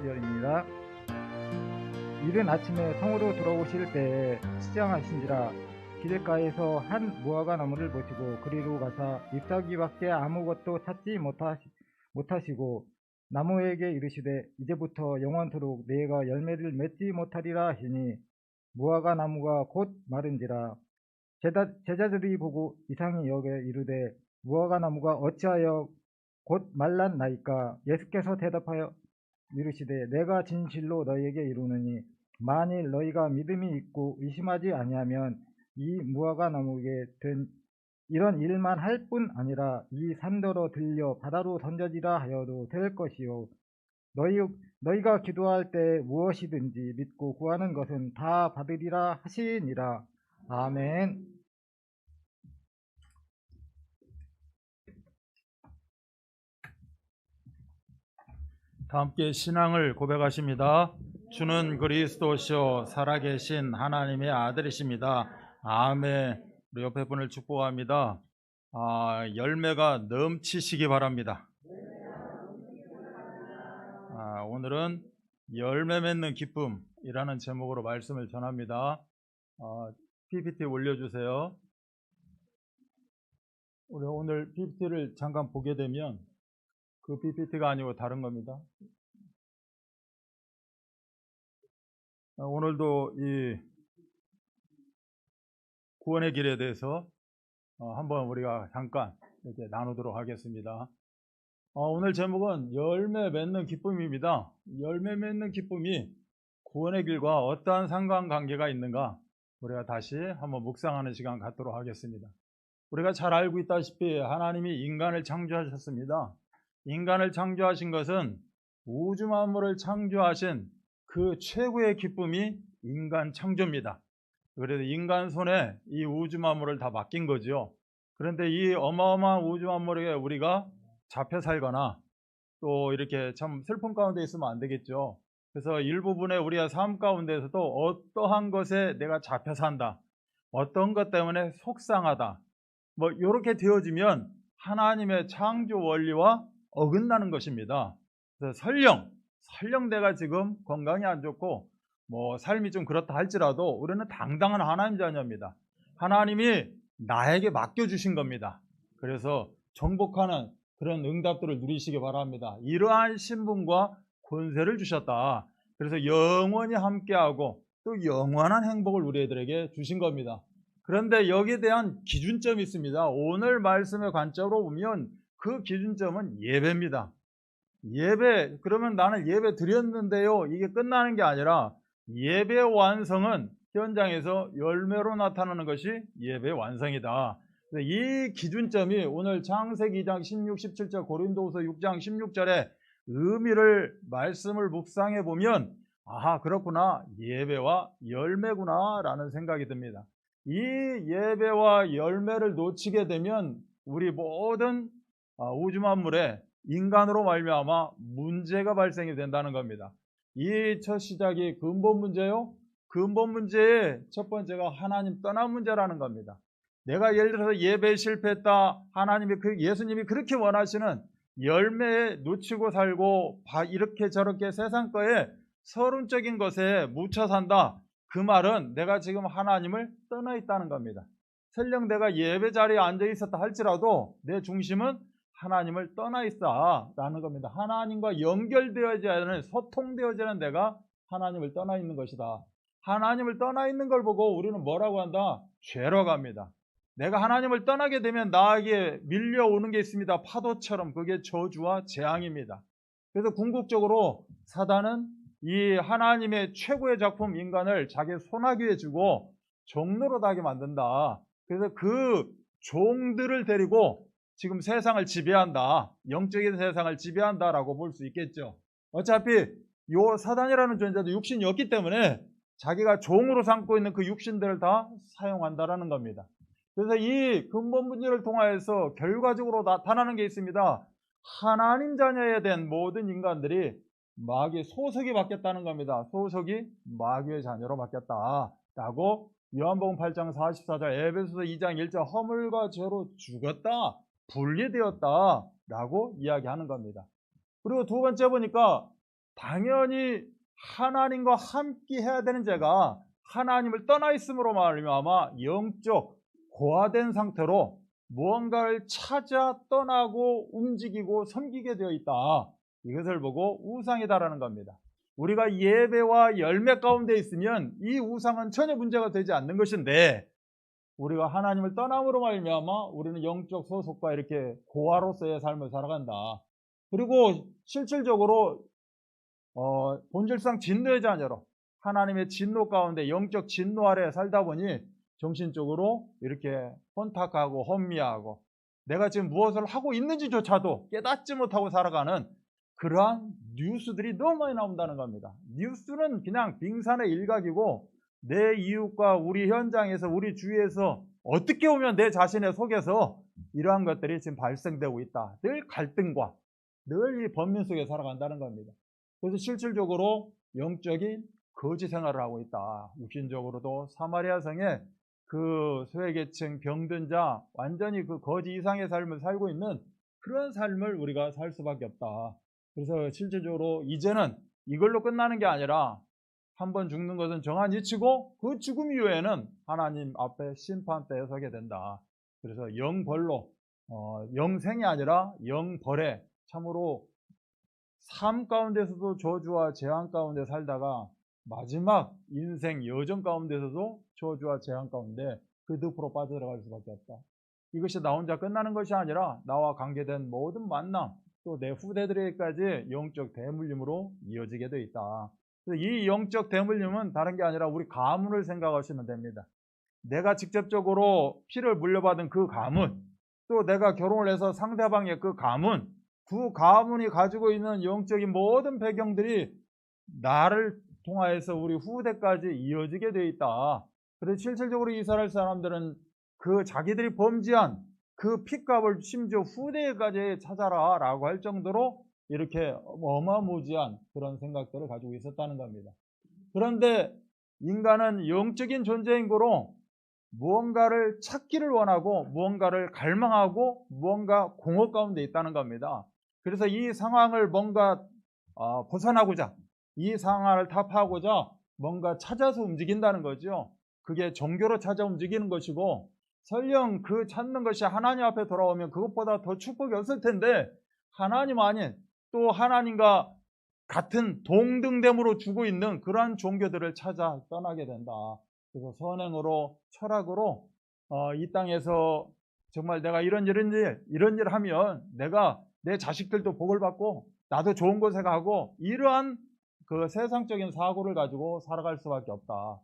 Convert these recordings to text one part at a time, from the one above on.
시절입니다. 이른 아침에 성으로 돌아오실 때에 시장하신지라 길가에서 한 무화과 나무를 보시고 그리로 가사 잎사귀밖에 아무것도 찾지 못하시고 나무에게 이르시되 이제부터 영원토록 네가 열매를 맺지 못하리라 하시니 무화과 나무가 곧 마른지라. 제자들이 보고 이상히 여겨 이르되 무화과 나무가 어찌하여 곧 말랐나이까? 예수께서 대답하여 이르시되 내가 진실로 너희에게 이르노니 만일 너희가 믿음이 있고 의심하지 아니하면 이 무화과 나무에게 된 이런 일만 할 뿐 아니라 이 산더러 들려 바다로 던져지라 하여도 될 것이요 너희가 기도할 때 무엇이든지 믿고 구하는 것은 다 받으리라 하시니라. 아멘. 다 함께 신앙을 고백하십니다. 주는 그리스도시요 살아계신 하나님의 아들이십니다. 아멘. 우리 옆에 분을 축복합니다. 열매가 넘치시기 바랍니다. 오늘은 열매 맺는 기쁨이라는 제목으로 말씀을 전합니다. PPT 올려주세요. 우리 오늘 PPT를 잠깐 보게 되면 그 PPT가 아니고 다른 겁니다. 오늘도 이 구원의 길에 대해서 한번 우리가 잠깐 이렇게 나누도록 하겠습니다. 오늘 제목은 열매 맺는 기쁨입니다. 열매 맺는 기쁨이 구원의 길과 어떠한 상관관계가 있는가 우리가 다시 한번 묵상하는 시간 갖도록 하겠습니다. 우리가 잘 알고 있다시피 하나님이 인간을 창조하셨습니다. 인간을 창조하신 것은 우주 만물을 창조하신 그 최고의 기쁨이 인간 창조입니다. 그래서 인간 손에 이 우주 만물을 다 맡긴 거죠. 그런데 이 어마어마한 우주 만물에 우리가 잡혀 살거나 또 이렇게 참 슬픔 가운데 있으면 안 되겠죠. 그래서 일부분의 우리의 삶 가운데서도 어떠한 것에 내가 잡혀 산다, 어떤 것 때문에 속상하다, 뭐 이렇게 되어지면 하나님의 창조 원리와 어긋나는 것입니다. 그래서 설령 내가 지금 건강이 안 좋고 뭐 삶이 좀 그렇다 할지라도 우리는 당당한 하나님 자녀입니다. 하나님이 나에게 맡겨주신 겁니다. 그래서 정복하는 그런 응답들을 누리시기 바랍니다. 이러한 신분과 권세를 주셨다. 그래서 영원히 함께하고 또 영원한 행복을 우리 애들에게 주신 겁니다. 그런데 여기에 대한 기준점이 있습니다. 오늘 말씀의 관점으로 보면 그 기준점은 예배입니다. 예배, 그러면 나는 예배 드렸는데요, 이게 끝나는 게 아니라 예배 완성은 현장에서 열매로 나타나는 것이 예배 완성이다. 이 기준점이 오늘 창세기 2장 16, 17절, 고린도후서 6장 16절의 의미를 말씀을 묵상해 보면 그렇구나, 예배와 열매구나 라는 생각이 듭니다. 이 예배와 열매를 놓치게 되면 우리 모든 우주 만물에 인간으로 말미암아 문제가 발생이 된다는 겁니다. 이 첫 시작이 근본 문제요. 근본 문제의 첫 번째가 하나님 떠난 문제라는 겁니다. 내가 예를 들어서 예배에 실패했다. 예수님이 그렇게 원하시는 열매에 놓치고 살고 이렇게 저렇게 세상 거에 서론적인 것에 묻혀 산다. 그 말은 내가 지금 하나님을 떠나 있다는 겁니다. 설령 내가 예배 자리에 앉아 있었다 할지라도 내 중심은 하나님을 떠나 있어 라는 겁니다. 하나님과 연결되어지지 않은, 소통되어지지 않은 내가 하나님을 떠나 있는 것이다. 하나님을 떠나 있는 걸 보고 우리는 뭐라고 한다? 죄라고 합니다. 내가 하나님을 떠나게 되면 나에게 밀려오는 게 있습니다. 파도처럼. 그게 저주와 재앙입니다. 그래서 궁극적으로 사단은 이 하나님의 최고의 작품 인간을 자기 손아귀에 주고 종노릇하게 만든다. 그래서 그 종들을 데리고 지금 세상을 지배한다. 영적인 세상을 지배한다라고 볼 수 있겠죠. 어차피 요 사단이라는 존재도 육신이었기 때문에 자기가 종으로 삼고 있는 그 육신들을 다 사용한다라는 겁니다. 그래서 이 근본 문제를 통하여서 결과적으로 나타나는 게 있습니다. 하나님 자녀에 대한 모든 인간들이 마귀의 소속이 바뀌었다는 겁니다. 소속이 마귀의 자녀로 바뀌었다라고 요한복음 8장 44절, 에베소서 2장 1절 허물과 죄로 죽었다, 분리되었다라고 이야기하는 겁니다. 그리고 두 번째 보니까 당연히 하나님과 함께 해야 되는 제가 하나님을 떠나 있음으로 말미암아 영적 고아된 상태로 무언가를 찾아 떠나고 움직이고 섬기게 되어 있다. 이것을 보고 우상이다라는 겁니다. 우리가 예배와 열매 가운데 있으면 이 우상은 전혀 문제가 되지 않는 것인데, 우리가 하나님을 떠남으로 말미암아 우리는 영적 소속과 이렇게 고아로서의 삶을 살아간다. 그리고 실질적으로 본질상 진노의 자녀로 하나님의 진노 가운데 영적 진노 아래 살다 보니 정신적으로 이렇게 혼탁하고 혼미하고 내가 지금 무엇을 하고 있는지조차도 깨닫지 못하고 살아가는 그러한 뉴스들이 너무 많이 나온다는 겁니다. 뉴스는 그냥 빙산의 일각이고 내 이웃과 우리 현장에서 우리 주위에서 어떻게 보면 내 자신의 속에서 이러한 것들이 지금 발생되고 있다. 늘 갈등과 늘 이 번민 속에 살아간다는 겁니다. 그래서 실질적으로 영적인 거지 생활을 하고 있다. 육신적으로도 사마리아 성에 그 소외계층 병든 자 완전히 그 거지 이상의 삶을 살고 있는 그런 삶을 우리가 살 수밖에 없다. 그래서 실질적으로 이제는 이걸로 끝나는 게 아니라 한번 죽는 것은 정한 이치고 그 죽음 이후에는 하나님 앞에 심판대에 서게 된다. 그래서 영벌로 영생이 아니라 영벌에 참으로 삶 가운데서도 저주와 재앙 가운데 살다가 마지막 인생 여정 가운데서도 저주와 재앙 가운데 그 늪으로 빠져들어갈 수밖에 없다. 이것이 나 혼자 끝나는 것이 아니라 나와 관계된 모든 만남 또 내 후대들에게까지 영적 대물림으로 이어지게 되어 있다. 이 영적 대물림은 다른 게 아니라 우리 가문을 생각하시면 됩니다. 내가 직접적으로 피를 물려받은 그 가문, 또 내가 결혼을 해서 상대방의 그 가문, 두 가문이 가지고 있는 영적인 모든 배경들이 나를 통하여서 우리 후대까지 이어지게 되어 있다. 그래서 실질적으로 이스라엘 사람들은 그 자기들이 범죄한 그 핏값을 심지어 후대까지 찾아라 라고 할 정도로 이렇게 어마무지한 그런 생각들을 가지고 있었다는 겁니다. 그런데 인간은 영적인 존재인 거로 무언가를 찾기를 원하고 무언가를 갈망하고 무언가 공허 가운데 있다는 겁니다. 그래서 이 상황을 뭔가 벗어나고자, 이 상황을 타파하고자 뭔가 찾아서 움직인다는 거죠. 그게 종교로 찾아 움직이는 것이고, 설령 그 찾는 것이 하나님 앞에 돌아오면 그것보다 더 축복이 없을 텐데 하나님 아닌 또 하나님과 같은 동등됨으로 주고 있는 그러한 종교들을 찾아 떠나게 된다. 그래서 선행으로 철학으로 이 땅에서 정말 내가 이런 일 하면 내가 내 자식들도 복을 받고 나도 좋은 곳에 가고 이러한 그 세상적인 사고를 가지고 살아갈 수밖에 없다.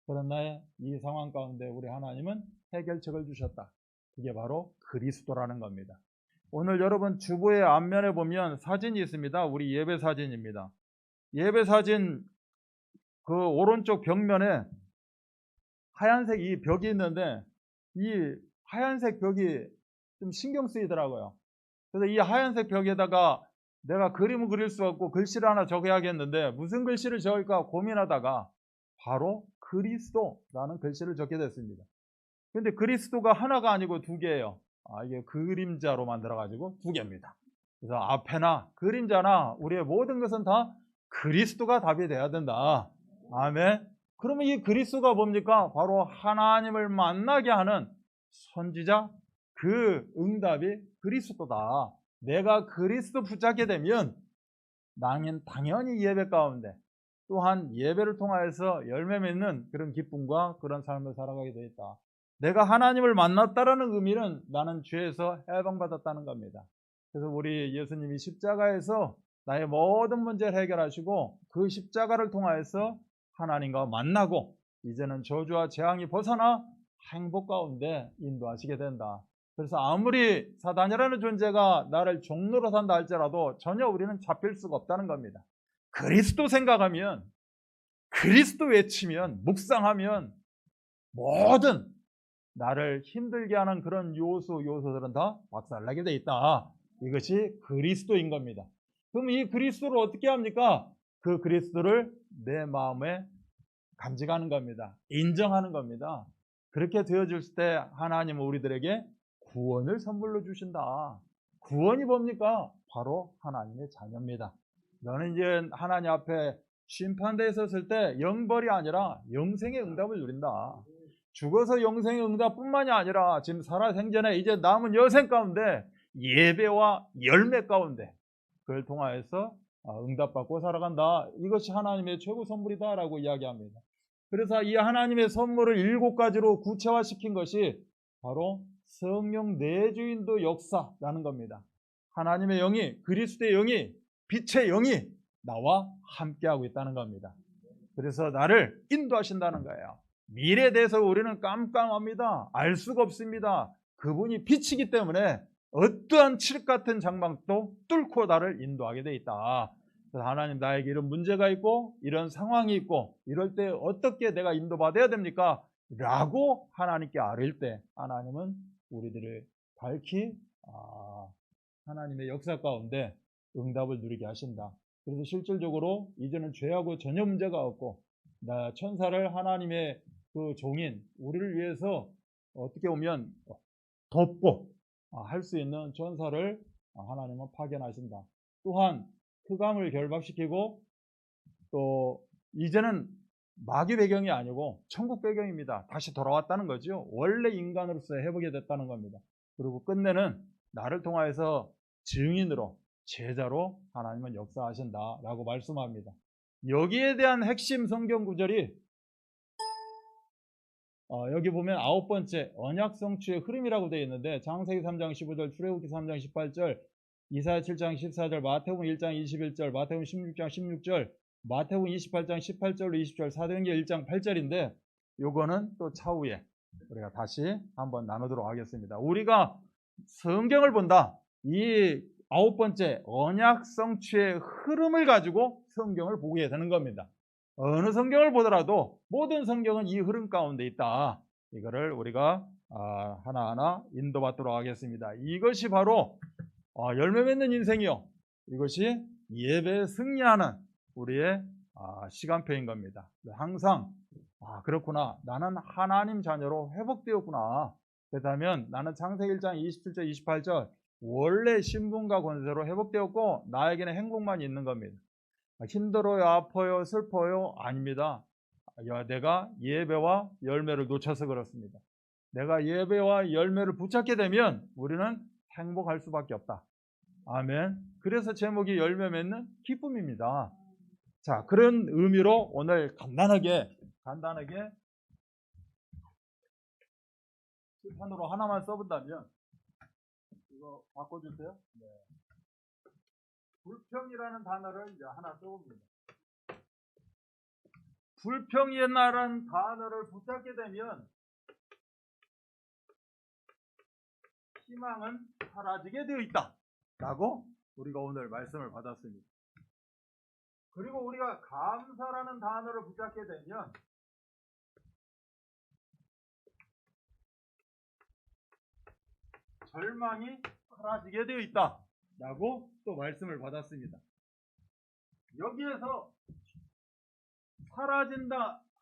그러나 이 상황 가운데 우리 하나님은 해결책을 주셨다. 그게 바로 그리스도라는 겁니다. 오늘 여러분 주보의 앞면에 보면 사진이 있습니다. 우리 예배 사진입니다. 예배 사진 그 오른쪽 벽면에 하얀색 이 벽이 있는데 이 하얀색 벽이 좀 신경 쓰이더라고요. 그래서 이 하얀색 벽에다가 내가 그림을 그릴 수 없고 글씨를 하나 적어야겠는데 무슨 글씨를 적을까 고민하다가 바로 그리스도라는 글씨를 적게 됐습니다. 근데 그리스도가 하나가 아니고 두 개예요. 이게 그림자로 만들어가지고 두 개입니다. 그래서 앞에나 그림자나 우리의 모든 것은 다 그리스도가 답이 돼야 된다. 아멘. 그러면 이 그리스도가 뭡니까? 바로 하나님을 만나게 하는 선지자, 그 응답이 그리스도다. 내가 그리스도 붙잡게 되면 나는 당연히 예배 가운데 또한 예배를 통하여서 열매 맺는 그런 기쁨과 그런 삶을 살아가게 되어 있다. 내가 하나님을 만났다라는 의미는 나는 죄에서 해방받았다는 겁니다. 그래서 우리 예수님이 십자가에서 나의 모든 문제를 해결하시고 그 십자가를 통하여서 하나님과 만나고 이제는 저주와 재앙이 벗어나 행복 가운데 인도하시게 된다. 그래서 아무리 사단이라는 존재가 나를 종로로 산다 할지라도 전혀 우리는 잡힐 수가 없다는 겁니다. 그리스도 생각하면, 그리스도 외치면, 묵상하면 모든 나를 힘들게 하는 그런 요소들은 다 박살나게 돼 있다. 이것이 그리스도인 겁니다. 그럼 이 그리스도를 어떻게 합니까? 그 그리스도를 내 마음에 간직하는 겁니다. 인정하는 겁니다. 그렇게 되어질 때 하나님은 우리들에게 구원을 선물로 주신다. 구원이 뭡니까? 바로 하나님의 자녀입니다. 너는 이제 하나님 앞에 심판대에 섰을 때 영벌이 아니라 영생의 응답을 누린다. 죽어서 영생의 응답뿐만이 아니라 지금 살아생전에 이제 남은 여생 가운데 예배와 열매 가운데 그걸 통하여서 응답받고 살아간다. 이것이 하나님의 최고 선물이다라고 이야기합니다. 그래서 이 하나님의 선물을 7가지로 구체화시킨 것이 바로 성령 내주인도 역사라는 겁니다. 하나님의 영이, 그리스도의 영이, 빛의 영이 나와 함께하고 있다는 겁니다. 그래서 나를 인도하신다는 거예요. 미래에 대해서 우리는 깜깜합니다. 알 수가 없습니다. 그분이 빛이기 때문에 어떠한 칠 같은 장막도 뚫고 나를 인도하게 돼 있다. 그래서 하나님, 나에게 이런 문제가 있고 이런 상황이 있고 이럴 때 어떻게 내가 인도받아야 됩니까? 라고 하나님께 아뢰일 때 하나님은 우리들을 밝히 하나님의 역사 가운데 응답을 누리게 하신다. 그래서 실질적으로 이제는 죄하고 전혀 문제가 없고 천사를 하나님의 그 종인 우리를 위해서 어떻게 보면 돕고 할 수 있는 천사를 하나님은 파견하신다. 또한 흑암을 결박시키고 또 이제는 마귀 배경이 아니고 천국 배경입니다. 다시 돌아왔다는 거죠. 원래 인간으로서 해보게 됐다는 겁니다. 그리고 끝내는 나를 통하여서 증인으로 제자로 하나님은 역사하신다라고 말씀합니다. 여기에 대한 핵심 성경 구절이 여기 보면 9번째 언약 성취의 흐름이라고 되어 있는데 창세기 3장 15절, 출애굽기 3장 18절, 이사야 7장 14절, 마태복음 1장 21절, 마태복음 16장 16절, 마태복음 28장 18절로 20절, 사도행전 1장 8절인데 요거는 또 차후에 우리가 다시 한번 나누도록 하겠습니다. 우리가 성경을 본다. 이 9번째 언약 성취의 흐름을 가지고 성경을 보게 되는 겁니다. 어느 성경을 보더라도 모든 성경은 이 흐름 가운데 있다. 이거를 우리가 하나하나 인도받도록 하겠습니다. 이것이 바로 열매 맺는 인생이요. 이것이 예배에 승리하는 우리의 시간표인 겁니다. 항상 그렇구나. 나는 하나님 자녀로 회복되었구나. 그렇다면 나는 창세기 1장 27절 28절 원래 신분과 권세로 회복되었고 나에게는 행복만 있는 겁니다. 힘들어요, 아파요, 슬퍼요? 아닙니다. 내가 예배와 열매를 놓쳐서 그렇습니다. 내가 예배와 열매를 붙잡게 되면 우리는 행복할 수밖에 없다. 아멘. 그래서 제목이 열매 맺는 기쁨입니다. 자, 그런 의미로 오늘 간단하게 칠판으로 하나만 써본다면 이거 바꿔주세요. 네. 불평이라는 단어를 이제 하나 써봅니다. 불평이라는 단어를 붙잡게 되면 희망은 사라지게 되어 있다 라고 우리가 오늘 말씀을 받았습니다. 그리고 우리가 감사라는 단어를 붙잡게 되면 절망이 사라지게 되어 있다 라고 또 말씀을 받았습니다. 여기에서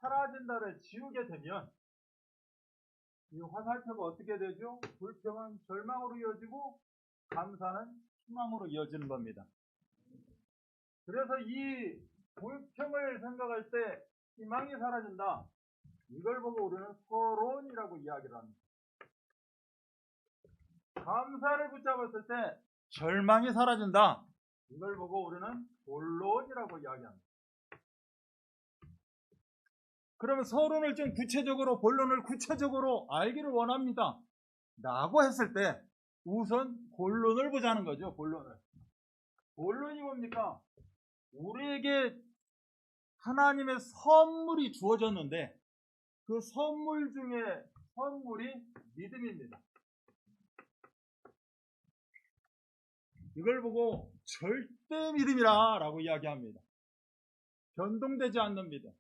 사라진다를 지우게 되면 이 화살표가 어떻게 되죠? 불평은 절망으로 이어지고 감사는 희망으로 이어지는 겁니다. 그래서 이 불평을 생각할 때 희망이 사라진다. 이걸 보고 우리는 서론이라고 이야기를 합니다. 감사를 붙잡았을 때 절망이 사라진다. 이걸 보고 우리는 본론이라고 이야기합니다. 그러면 서론을 좀 구체적으로, 본론을 구체적으로 알기를 원합니다. 라고 했을 때 우선 본론을 보자는 거죠. 본론이 뭡니까? 우리에게 하나님의 선물이 주어졌는데 그 선물 중에 선물이 믿음입니다. 이걸 보고 절대 믿음이라 라고 이야기합니다. 변동되지 않는 믿음.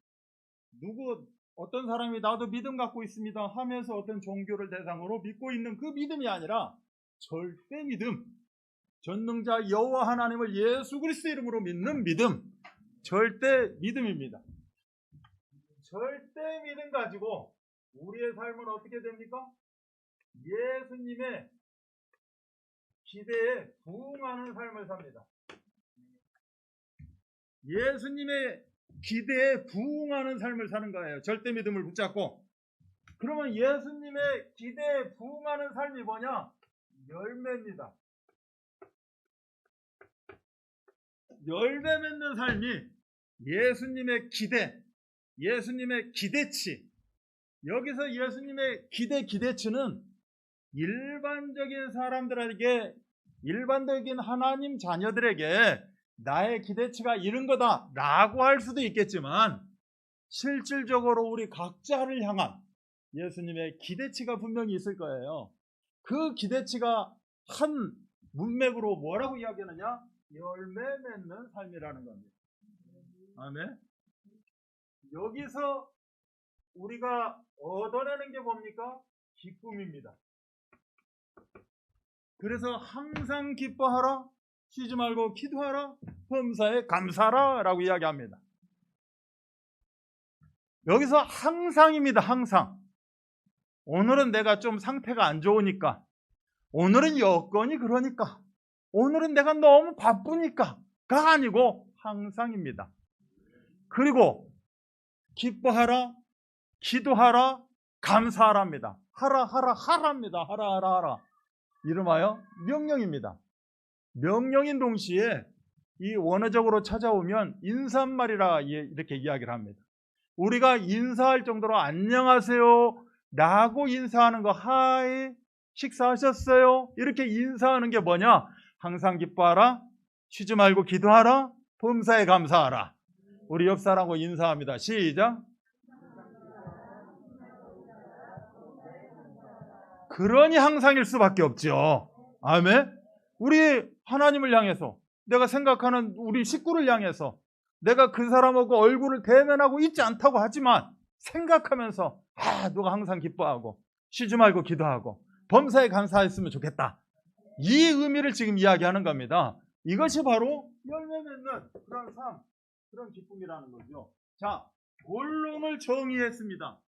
어떤 사람이 나도 믿음 갖고 있습니다 하면서 어떤 종교를 대상으로 믿고 있는 그 믿음이 아니라 절대 믿음. 전능자 여호와 하나님을 예수 그리스도 이름으로 믿는 믿음. 절대 믿음입니다. 절대 믿음 가지고 우리의 삶은 어떻게 됩니까? 예수님의 기대에 부응하는 삶을 삽니다. 예수님의 기대에 부응하는 삶을 사는 거예요. 절대 믿음을 붙잡고. 그러면 예수님의 기대에 부응하는 삶이 뭐냐? 열매입니다. 열매 맺는 삶이 예수님의 기대, 예수님의 기대치. 여기서 예수님의 기대치는 일반적인 사람들에게, 일반적인 하나님 자녀들에게 나의 기대치가 이런 거다 라고 할 수도 있겠지만, 실질적으로 우리 각자를 향한 예수님의 기대치가 분명히 있을 거예요. 그 기대치가 한 문맥으로 뭐라고 이야기하느냐? 열매 맺는 삶이라는 겁니다. 아멘. 여기서 우리가 얻어내는 게 뭡니까? 기쁨입니다. 그래서 항상 기뻐하라, 쉬지 말고 기도하라, 범사에 감사하라 라고 이야기합니다. 여기서 항상입니다. 항상. 오늘은 내가 좀 상태가 안 좋으니까, 오늘은 여건이 그러니까, 오늘은 내가 너무 바쁘니까가 아니고 항상입니다. 그리고 기뻐하라, 기도하라, 감사하랍니다. 하라입니다. 하라. 이름하여 명령입니다. 명령인 동시에 이 원어적으로 찾아오면 인사말이라 이렇게 이야기를 합니다. 우리가 인사할 정도로 안녕하세요 라고 인사하는 거, 하이, 식사하셨어요? 이렇게 인사하는 게 뭐냐? 항상 기뻐하라, 쉬지 말고 기도하라, 범사에 감사하라. 우리 옆 사람하고 인사합니다. 시작. 그러니 항상일 수밖에 없죠. 아멘. 우리 하나님을 향해서, 내가 생각하는 우리 식구를 향해서 내가 그 사람하고 얼굴을 대면하고 있지 않다고 하지만 생각하면서 누가 항상 기뻐하고 쉬지 말고 기도하고 범사에 감사했으면 좋겠다. 이 의미를 지금 이야기하는 겁니다. 이것이 바로 열매 맺는 그런 삶, 그런 기쁨이라는 거죠. 자, 본론을 정의했습니다.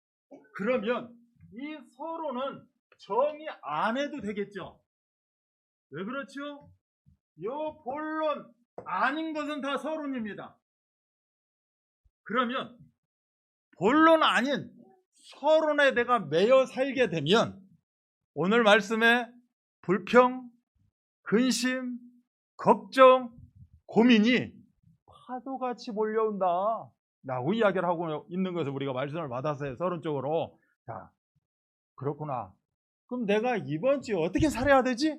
그러면 이 서론은 정의 안 해도 되겠죠? 왜 그렇죠? 이 본론 아닌 것은 다 서론입니다. 그러면 본론 아닌 서론에 내가 매여 살게 되면 오늘 말씀에 불평, 근심, 걱정, 고민이 파도같이 몰려온다 라고 이야기를 하고 있는 것을 우리가 말씀을 받았어요. 서론 쪽으로. 자, 그렇구나. 그럼 내가 이번 주에 어떻게 살아야 되지?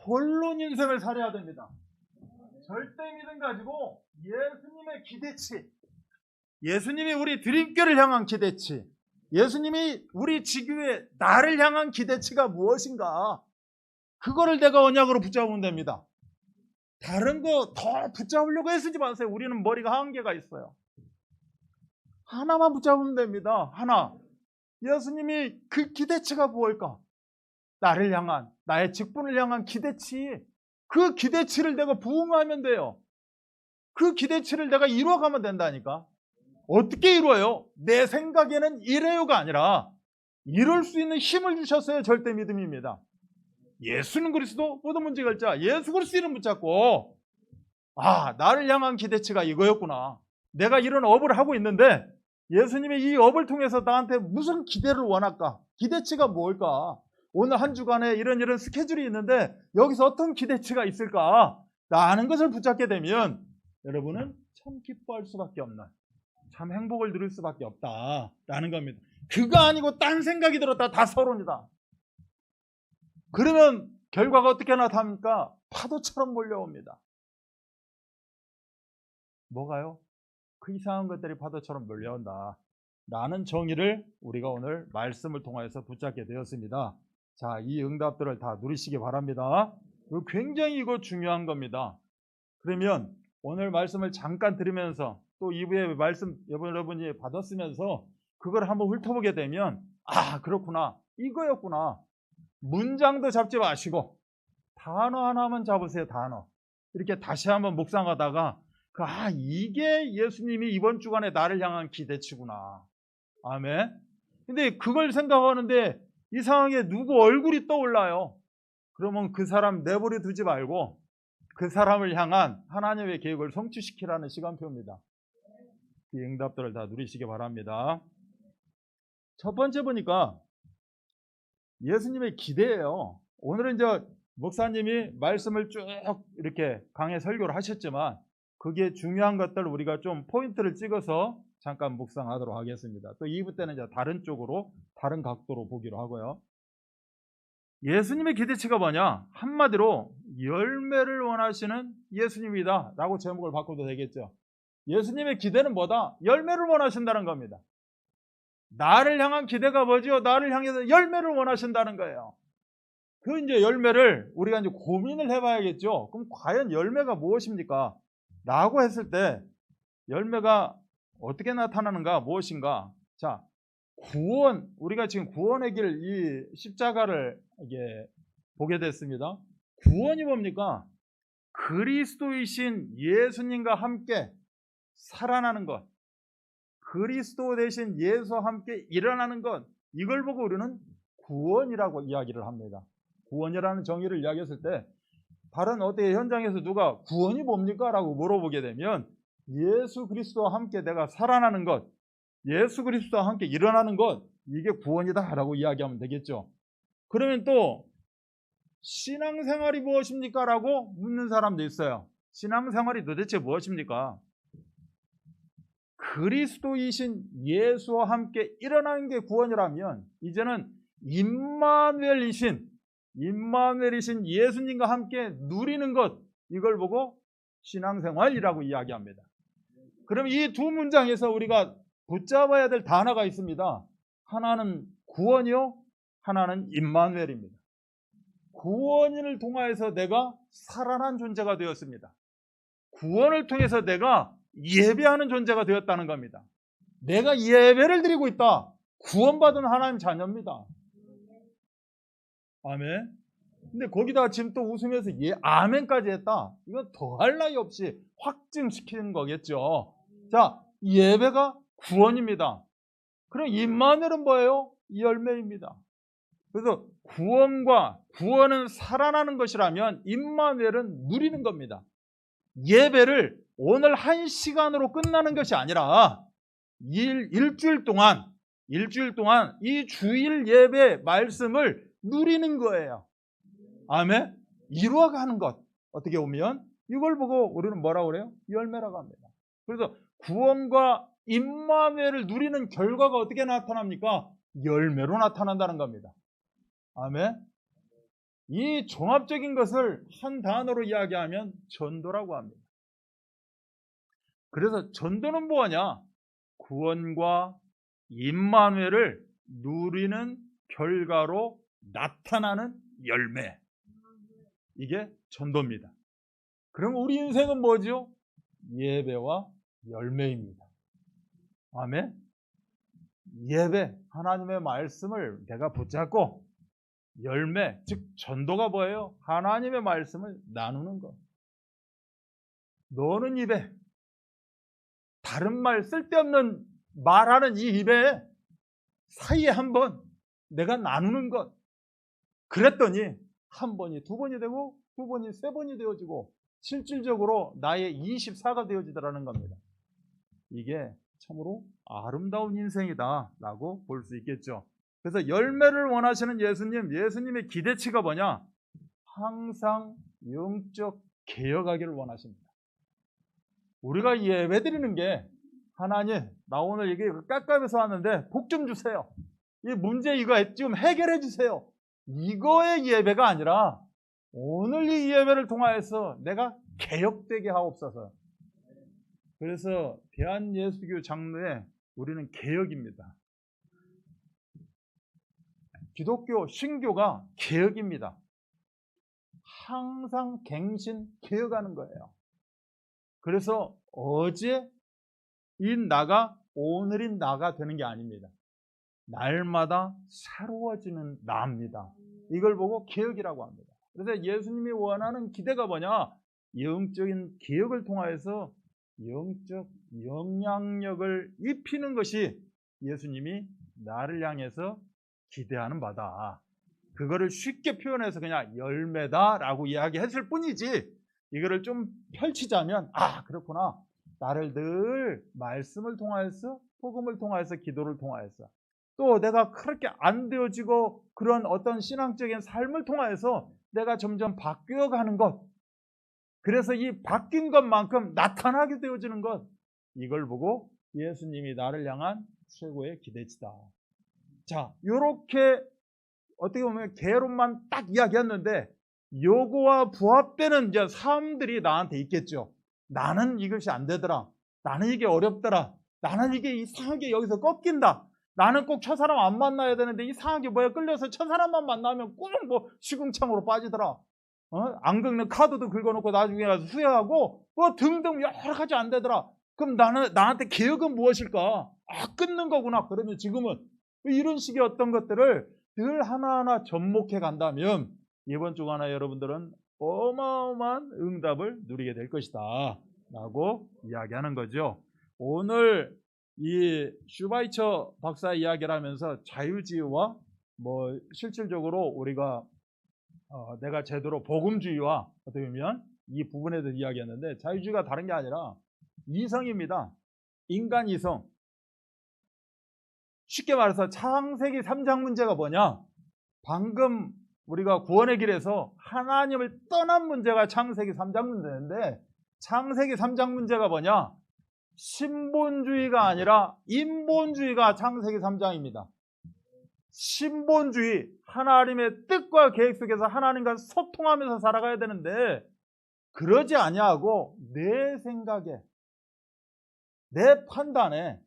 본론 인생을 살아야 됩니다. 절대 믿음 가지고 예수님의 기대치, 예수님이 우리 드림교를 향한 기대치, 예수님이 우리 지교회 나를 향한 기대치가 무엇인가? 그거를 내가 언약으로 붙잡으면 됩니다. 다른 거 더 붙잡으려고 애쓰지 마세요. 우리는 머리가 한계가 있어요. 하나만 붙잡으면 됩니다. 하나. 예수님이 그 기대치가 무엇일까? 나를 향한, 나의 직분을 향한 기대치. 그 기대치를 내가 부응하면 돼요. 그 기대치를 내가 이루어가면 된다니까. 어떻게 이루어요? 내 생각에는 이래요가 아니라 이룰 수 있는 힘을 주셨어요. 절대 믿음입니다. 예수는 그리스도 모든 문제 결자, 예수 그리스도 이름 붙잡고 나를 향한 기대치가 이거였구나. 내가 이런 업을 하고 있는데 예수님이 이 업을 통해서 나한테 무슨 기대를 원할까? 기대치가 뭘까? 오늘 한 주간에 이런 스케줄이 있는데 여기서 어떤 기대치가 있을까? 라는 것을 붙잡게 되면 여러분은 참 기뻐할 수밖에 없는, 참 행복을 누릴 수밖에 없다라는 겁니다. 그거 아니고 딴 생각이 들었다. 다 서론이다. 그러면 결과가 어떻게 나타납니까? 파도처럼 몰려옵니다. 뭐가요? 그 이상한 것들이 파도처럼 몰려온다 라는 정의를 우리가 오늘 말씀을 통해서 붙잡게 되었습니다. 자, 이 응답들을 다 누리시기 바랍니다. 굉장히 이거 중요한 겁니다. 그러면 오늘 말씀을 잠깐 들으면서 또 2부의 말씀 여러분이 받았으면서 그걸 한번 훑어보게 되면 그렇구나, 이거였구나. 문장도 잡지 마시고 단어 하나만 잡으세요. 단어. 이렇게 다시 한번 묵상하다가 이게 예수님이 이번 주간에 나를 향한 기대치구나. 아멘. 근데 그걸 생각하는데 이상하게 누구 얼굴이 떠올라요. 그러면 그 사람 내버려 두지 말고 그 사람을 향한 하나님의 계획을 성취시키라는 시간표입니다. 이 응답들을 다 누리시기 바랍니다. 첫 번째 보니까 예수님의 기대예요. 오늘은 이제 목사님이 말씀을 쭉 이렇게 강해 설교를 하셨지만 그게 중요한 것들 우리가 좀 포인트를 찍어서 잠깐 묵상하도록 하겠습니다. 또 2부 때는 이제 다른 쪽으로 다른 각도로 보기로 하고요. 예수님의 기대치가 뭐냐? 한마디로 열매를 원하시는 예수님이다 라고 제목을 바꿔도 되겠죠. 예수님의 기대는 뭐다? 열매를 원하신다는 겁니다. 나를 향한 기대가 뭐지요? 나를 향해서 열매를 원하신다는 거예요. 그 이제 열매를 우리가 이제 고민을 해봐야겠죠. 그럼 과연 열매가 무엇입니까? 라고 했을 때 열매가 어떻게 나타나는가? 무엇인가? 자, 구원, 우리가 지금 구원의 길, 이 십자가를 이게 보게 됐습니다. 구원이 뭡니까? 그리스도이신 예수님과 함께 살아나는 것, 그리스도 대신 예수와 함께 일어나는 것, 이걸 보고 우리는 구원이라고 이야기를 합니다. 구원이라는 정의를 이야기했을 때 다른 어떻게 현장에서 누가 구원이 뭡니까? 라고 물어보게 되면 예수 그리스도와 함께 내가 살아나는 것, 예수 그리스도와 함께 일어나는 것, 이게 구원이다 라고 이야기하면 되겠죠. 그러면 또 신앙생활이 무엇입니까? 라고 묻는 사람도 있어요. 신앙생활이 도대체 무엇입니까? 그리스도이신 예수와 함께 일어나는 게 구원이라면 이제는 임마누엘이신 예수님과 함께 누리는 것, 이걸 보고 신앙생활이라고 이야기합니다. 그럼 이 두 문장에서 우리가 붙잡아야 될 단어가 있습니다. 하나는 구원이요, 하나는 임마누엘입니다. 구원을 통하여서 내가 살아난 존재가 되었습니다. 구원을 통해서 내가 예배하는 존재가 되었다는 겁니다. 내가 예배를 드리고 있다. 구원받은 하나님 자녀입니다. 아멘. 근데 거기다가 지금 또 웃으면서 아멘까지 했다. 이건 더할 나위 없이 확증시키는 거겠죠. 자, 예배가 구원입니다. 그럼 임마누엘은 뭐예요? 열매입니다. 그래서 구원은 살아나는 것이라면 임마누엘은 누리는 겁니다. 예배를 오늘 한 시간으로 끝나는 것이 아니라 일주일 동안 이 주일 예배 말씀을 누리는 거예요. 아멘. 이루어가는 것. 어떻게 보면 이걸 보고 우리는 뭐라고 그래요? 열매라고 합니다. 그래서 구원과 임마누엘을 누리는 결과가 어떻게 나타납니까? 열매로 나타난다는 겁니다. 아멘. 이 종합적인 것을 한 단어로 이야기하면 전도라고 합니다. 그래서 전도는 뭐냐? 구원과 임마누엘을 누리는 결과로 나타나는 열매. 이게 전도입니다. 그럼 우리 인생은 뭐죠? 예배와 열매입니다. 아멘. 예배, 하나님의 말씀을 내가 붙잡고 열매, 즉 전도가 뭐예요? 하나님의 말씀을 나누는 것. 너는 입에 다른 말, 쓸데없는 말하는 이 입에 사이에 한 번 내가 나누는 것. 그랬더니 한 번이 두 번이 되고 두 번이 세 번이 되어지고 실질적으로 나의 24가 되어지더라는 겁니다. 이게 참으로 아름다운 인생이다 라고 볼 수 있겠죠. 그래서 열매를 원하시는 예수님의 기대치가 뭐냐? 항상 영적 개혁하기를 원하십니다. 우리가 예배드리는 게 하나님, 나 오늘 이게 깝깝해서 왔는데 복 좀 주세요. 이 문제 이거 좀 해결해 주세요. 이거의 예배가 아니라 오늘 이 예배를 통하여서 내가 개혁되게 하옵소서. 그래서 대한예수교 장로에 우리는 개혁입니다. 기독교 신교가 개혁입니다. 항상 갱신 개혁하는 거예요. 그래서 어제인 나가 오늘인 나가 되는 게 아닙니다. 날마다 새로워지는 나입니다. 이걸 보고 개혁이라고 합니다. 그래서 예수님이 원하는 기대가 뭐냐? 영적인 개혁을 통하여서 영적 영향력을 입히는 것이 예수님이 나를 향해서 기대하는 바다. 그거를 쉽게 표현해서 그냥 열매다라고 이야기했을 뿐이지 이거를 좀 펼치자면, 아, 그렇구나. 나를 늘 말씀을 통하여서, 복음을 통하여서, 기도를 통하여서, 또 내가 그렇게 안 되어지고 그런 어떤 신앙적인 삶을 통하여서 내가 점점 바뀌어가는 것, 그래서 이 바뀐 것만큼 나타나게 되어지는 것, 이걸 보고 예수님이 나를 향한 최고의 기대치다. 자, 요렇게 어떻게 보면 개론만 딱 이야기했는데 요거와 부합되는 이제 삶들이 나한테 있겠죠. 나는 이것이 안 되더라. 나는 이게 어렵더라. 나는 이게 이상하게 여기서 꺾인다. 나는 꼭 첫사람 안 만나야 되는데 이상하게 뭐야 끌려서 첫사람만 만나면 꼭 뭐 시궁창으로 빠지더라. 안 긁는 카드도 긁어놓고 나중에 가서 후회하고 뭐 등등 여러 가지 안 되더라. 그럼 나한테 계획은 무엇일까? 아, 끊는 거구나. 그러면 지금은 이런 식의 어떤 것들을 늘 하나하나 접목해 간다면 이번 주간에 여러분들은 어마어마한 응답을 누리게 될 것이다 라고 이야기하는 거죠. 오늘 이 슈바이처 박사 이야기를 하면서 자유주의와 뭐 실질적으로 우리가 내가 제대로 복음주의와 어떻게 보면 이 부분에 대해서 이야기했는데, 자유주의가 다른 게 아니라 이성입니다. 인간 이성. 쉽게 말해서 창세기 3장 문제가 뭐냐? 방금 우리가 구원의 길에서 하나님을 떠난 문제가 창세기 3장 문제인데, 창세기 3장 문제가 뭐냐? 신본주의가 아니라 인본주의가 창세기 3장입니다. 신본주의, 하나님의 뜻과 계획 속에서 하나님과 소통하면서 살아가야 되는데 그러지 아니하고 내 생각에, 내 판단에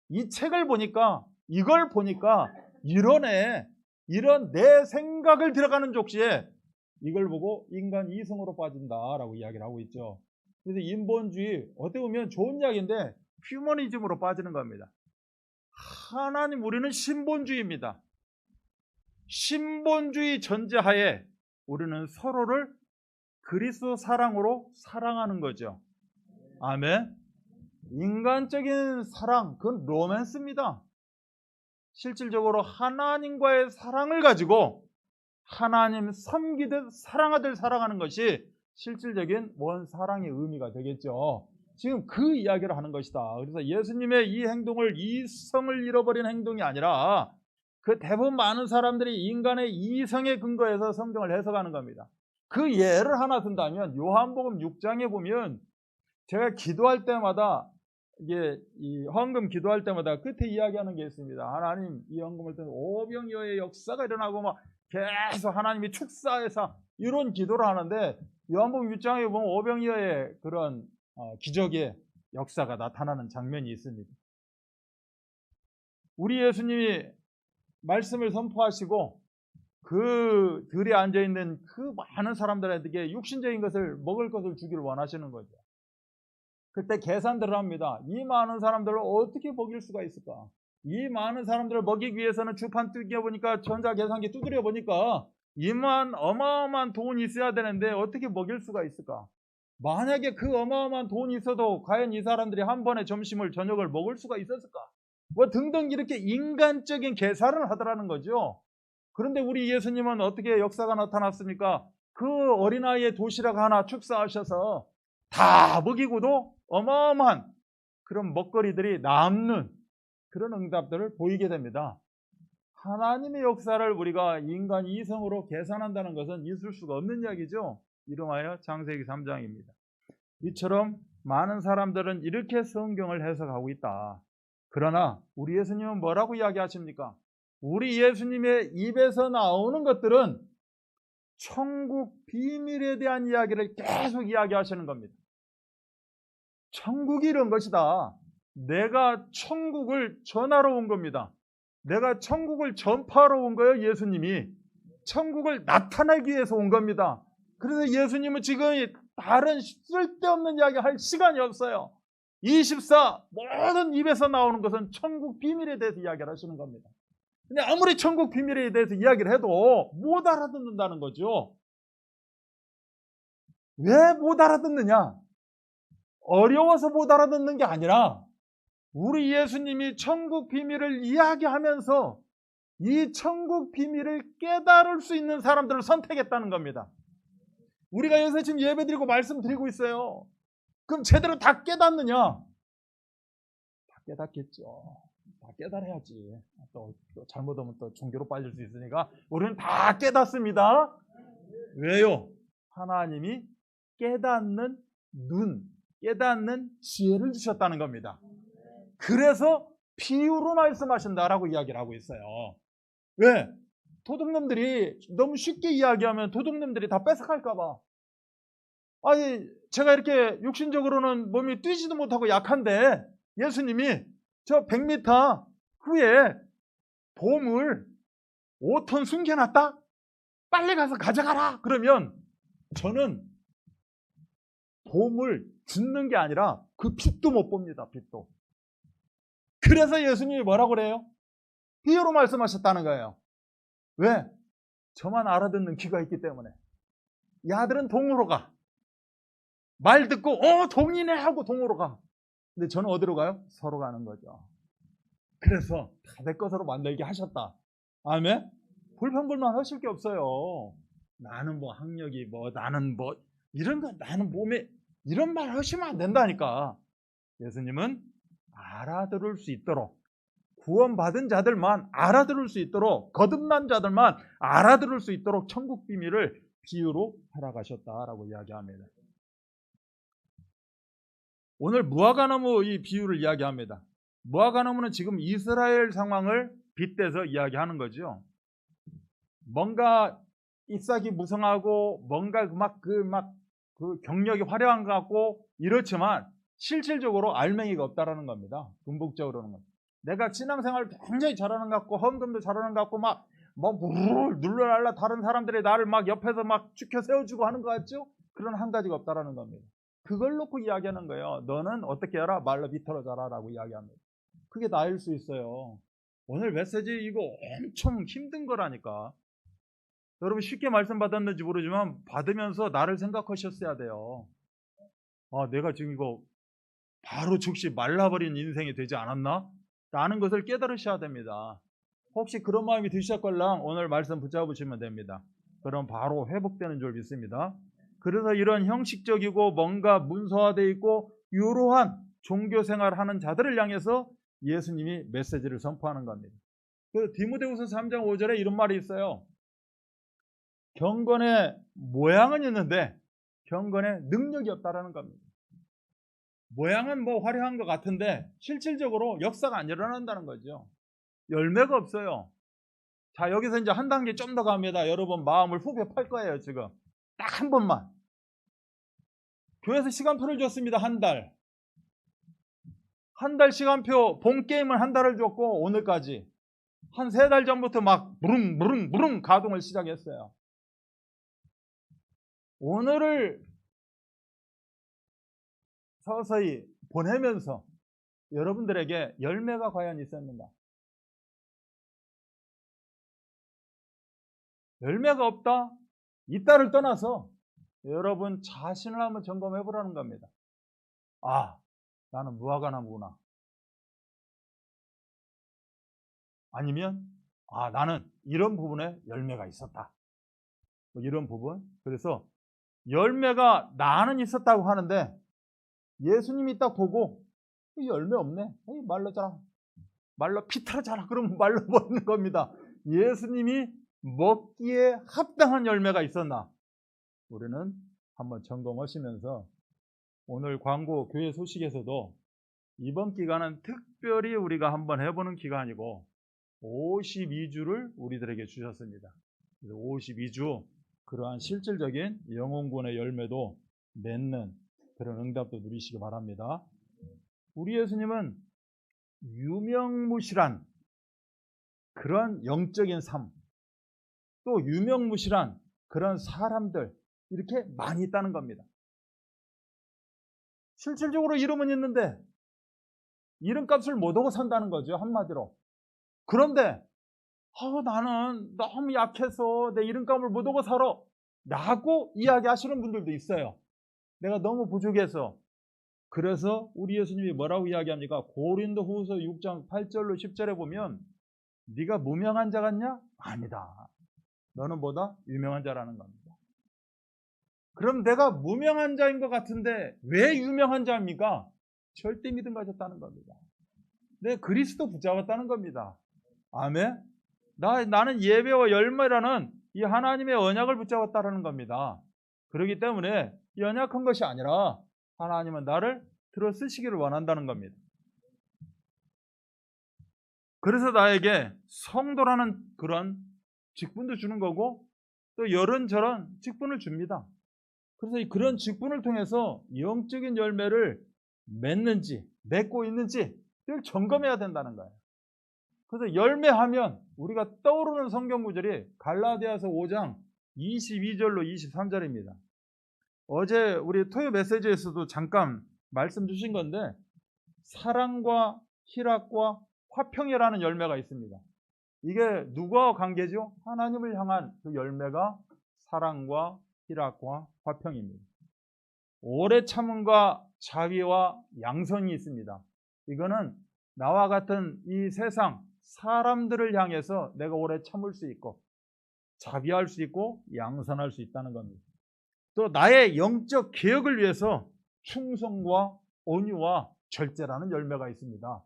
이 책을 보니까, 이걸 보니까 이런 내 생각을 들어가는 족시에 이걸 보고 인간 이성으로 빠진다라고 이야기를 하고 있죠. 그래서 인본주의, 어떻게 보면 좋은 이야기인데 휴머니즘으로 빠지는 겁니다. 하나님, 우리는 신본주의입니다. 신본주의 전제하에 우리는 서로를 그리스도 사랑으로 사랑하는 거죠. 아멘. 인간적인 사랑, 그건 로맨스입니다. 실질적으로 하나님과의 사랑을 가지고 하나님 섬기듯 사랑하듯 살아가는 것이 실질적인 원 사랑의 의미가 되겠죠. 지금 그 이야기를 하는 것이다. 그래서 예수님의 이 행동을, 이성을 잃어버린 행동이 아니라 그 대부분 많은 사람들이 인간의 이성에 근거해서 성경을 해석하는 겁니다. 그 예를 하나 든다면 요한복음 6장에 보면 제가 기도할 때마다, 이게 이 헌금 기도할 때마다 끝에 이야기하는 게 있습니다. 하나님, 이 헌금을 통해 오병이어의 역사가 일어나고 막 계속 하나님이 축사해서 이런 기도를 하는데, 요한복음 6장에 보면 오병이어의 그런 기적의 역사가 나타나는 장면이 있습니다. 우리 예수님이 말씀을 선포하시고 그 들에 앉아있는 그 많은 사람들에게 육신적인 것을, 먹을 것을 주기를 원하시는 거죠. 그때 계산들을 합니다. 이 많은 사람들을 어떻게 먹일 수가 있을까? 이 많은 사람들을 먹이기 위해서는 주판 뜯겨보니까, 전자계산기 두드려보니까 이만 어마어마한 돈이 있어야 되는데 어떻게 먹일 수가 있을까? 만약에 그 어마어마한 돈이 있어도 과연 이 사람들이 한 번에 점심을, 저녁을 먹을 수가 있었을까? 뭐 등등 이렇게 인간적인 계산을 하더라는 거죠. 그런데 우리 예수님은 어떻게 역사가 나타났습니까? 그 어린아이의 도시락 하나 축사하셔서 다 먹이고도 어마어마한 그런 먹거리들이 남는 그런 응답들을 보이게 됩니다. 하나님의 역사를 우리가 인간 이성으로 계산한다는 것은 있을 수가 없는 이야기죠. 이름하여 창세기 3장입니다. 이처럼 많은 사람들은 이렇게 성경을 해석하고 있다. 그러나 우리 예수님은 뭐라고 이야기하십니까? 우리 예수님의 입에서 나오는 것들은 천국 비밀에 대한 이야기를 계속 이야기하시는 겁니다. 천국이 이런 것이다. 내가 천국을 전하러 온 겁니다. 내가 천국을 전파하러 온 거예요. 예수님이 천국을 나타내기 위해서 온 겁니다. 그래서 예수님은 지금 다른 쓸데없는 이야기 할 시간이 없어요. 24 모든 입에서 나오는 것은 천국 비밀에 대해서 이야기를 하시는 겁니다. 근데 아무리 천국 비밀에 대해서 이야기를 해도 못 알아듣는다는 거죠. 왜 못 알아듣느냐? 어려워서 못 알아듣는 게 아니라 우리 예수님이 천국 비밀을 이야기하면서 이 천국 비밀을 깨달을 수 있는 사람들을 선택했다는 겁니다. 우리가 여기서 지금 예배드리고 말씀드리고 있어요. 그럼 제대로 다 깨닫느냐? 다 깨닫겠죠. 다 깨달아야지. 또 잘못하면 또 종교로 빠질 수 있으니까 우리는 다 깨닫습니다. 왜요? 하나님이 깨닫는 눈, 깨닫는 지혜를 주셨다는 겁니다. 그래서 비유로 말씀하신다라고 이야기를 하고 있어요. 왜? 도둑놈들이 너무 쉽게 이야기하면 도둑놈들이 다 뺏어갈까봐. 아니, 제가 이렇게 육신적으로는 몸이 뛰지도 못하고 약한데 예수님이 저 100m 후에 보물 5톤 숨겨놨다? 빨리 가서 가져가라! 그러면 저는 보물 줍는 게 아니라 그 빛도 못 봅니다. 빛도. 그래서 예수님이 뭐라고 그래요? 비유로 말씀하셨다는 거예요. 왜? 저만 알아듣는 귀가 있기 때문에. 이 아들은 동으로 가. 말 듣고 동이네 하고 동으로 가. 근데 저는 어디로 가요? 서로 가는 거죠. 그래서 다 내 것으로 만들게 하셨다. 아멘? 불평불만 하실 게 없어요. 나는 뭐 학력이 뭐 나는 뭐 이런 거 나는 몸에 이런 말 하시면 안 된다니까. 예수님은 알아들을 수 있도록 구원받은 자들만 알아들을 수 있도록 거듭난 자들만 알아들을 수 있도록 천국 비밀을 비유로 살아가셨다라고 이야기합니다. 오늘 무화과나무 이 비유를 이야기합니다. 무화과나무는 지금 이스라엘 상황을 빗대서 이야기하는 거죠. 뭔가 잎사귀 무성하고 뭔가 그 경력이 화려한 것 같고 이렇지만 실질적으로 알맹이가 없다라는 겁니다. 궁극적으로는. 내가 신앙생활을 굉장히 잘하는 것 같고 헌금도 잘하는 것 같고 막 무르르 눌러날라 다른 사람들이 나를 막 옆에서 막 축혀 세워주고 하는 것 같죠? 그런 한 가지가 없다라는 겁니다. 그걸 놓고 이야기하는 거예요. 너는 어떻게 해라? 말로 비틀어 자라라고 이야기합니다. 그게 나일 수 있어요. 오늘 메시지 이거 엄청 힘든 거라니까. 여러분 쉽게 말씀 받았는지 모르지만 받으면서 나를 생각하셨어야 돼요. 아, 내가 지금 이거 바로 즉시 말라버린 인생이 되지 않았나? 라는 것을 깨달으셔야 됩니다. 혹시 그런 마음이 드셨걸랑 오늘 말씀 붙잡으시면 됩니다. 그럼 바로 회복되는 줄 믿습니다. 그래서 이런 형식적이고 뭔가 문서화되어 있고 이러한 종교생활을 하는 자들을 향해서 예수님이 메시지를 선포하는 겁니다. 그 디모데후서 3장 5절에 이런 말이 있어요. 경건의 모양은 있는데 경건의 능력이 없다라는 겁니다. 모양은 뭐 화려한 것 같은데 실질적으로 역사가 안 일어난다는 거죠. 열매가 없어요. 자, 여기서 이제 한 단계 좀 더 갑니다. 여러분 마음을 후벼 팔 거예요. 지금 딱 한 번만. 교회에서 시간표를 줬습니다. 한 달. 한 달 시간표, 본 게임은 한 달을 줬고 오늘까지 한 3달 전부터 막 무릉 가동을 시작했어요. 오늘을 서서히 보내면서 여러분들에게 열매가 과연 있었는가? 열매가 없다? 있다를 떠나서 여러분 자신을 한번 점검해 보라는 겁니다. 아, 나는 무화과나무구나. 아니면 나는 이런 부분에 열매가 있었다. 뭐 이런 부분. 그래서 열매가 나는 있었다고 하는데 예수님이 딱 보고 열매 없네. 말로 자라. 말로 피탈하잖아. 그러면 말로 버리는 겁니다. 예수님이 먹기에 합당한 열매가 있었나? 우리는 한번 점검하시면서 오늘 광고 교회 소식에서도 이번 기간은 특별히 우리가 한번 해보는 기간이고 52주를 우리들에게 주셨습니다. 52주 그러한 실질적인 영혼군의 열매도 맺는 그런 응답도 누리시기 바랍니다. 우리 예수님은 유명무실한 그런 영적인 삶, 또 유명무실한 그런 사람들 이렇게 많이 있다는 겁니다. 실질적으로 이름은 있는데 이름값을 못하고 산다는 거죠. 한마디로. 그런데 나는 너무 약해서 내 이름값을 못하고 살아 라고 이야기하시는 분들도 있어요. 내가 너무 부족해서. 그래서 우리 예수님이 뭐라고 이야기합니까? 고린도후서 6장 8절로 10절에 보면 네가 무명한 자 같냐? 아니다. 너는 보다 유명한 자라는 겁니다. 그럼 내가 무명한 자인 것 같은데 왜 유명한 자입니까? 절대 믿음 가졌다는 겁니다. 내 그리스도 붙잡았다는 겁니다. 아멘. 나는 예배와 열매라는 이 하나님의 언약을 붙잡았다는 겁니다. 그렇기 때문에 연약한 것이 아니라 하나님은 나를 들어 쓰시기를 원한다는 겁니다. 그래서 나에게 성도라는 그런 직분도 주는 거고 또 이런저런 직분을 줍니다. 그래서 그런 직분을 통해서 영적인 열매를 맺는지 맺고 있는지 늘 점검해야 된다는 거예요. 그래서 열매하면 우리가 떠오르는 성경 구절이 갈라디아서 5장 22절로 23절입니다. 어제 우리 토요 메시지에서도 잠깐 말씀 주신 건데 사랑과 희락과 화평이라는 열매가 있습니다. 이게 누구와 관계죠? 하나님을 향한 그 열매가 사랑과 희락과 화평입니다. 오래 참음과 자비와 양선이 있습니다. 이거는 나와 같은 이 세상 사람들을 향해서 내가 오래 참을 수 있고 자비할 수 있고 양선할 수 있다는 겁니다. 또 나의 영적 개혁을 위해서 충성과 온유와 절제라는 열매가 있습니다.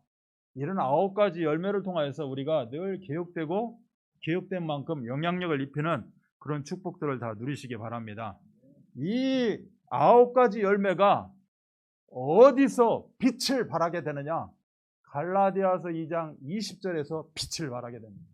이런 9가지 열매를 통하여서 우리가 늘 개혁되고 개혁된 만큼 영향력을 입히는 그런 축복들을 다 누리시기 바랍니다. 이 9가지 열매가 어디서 빛을 발하게 되느냐? 갈라디아서 2장 20절에서 빛을 발하게 됩니다.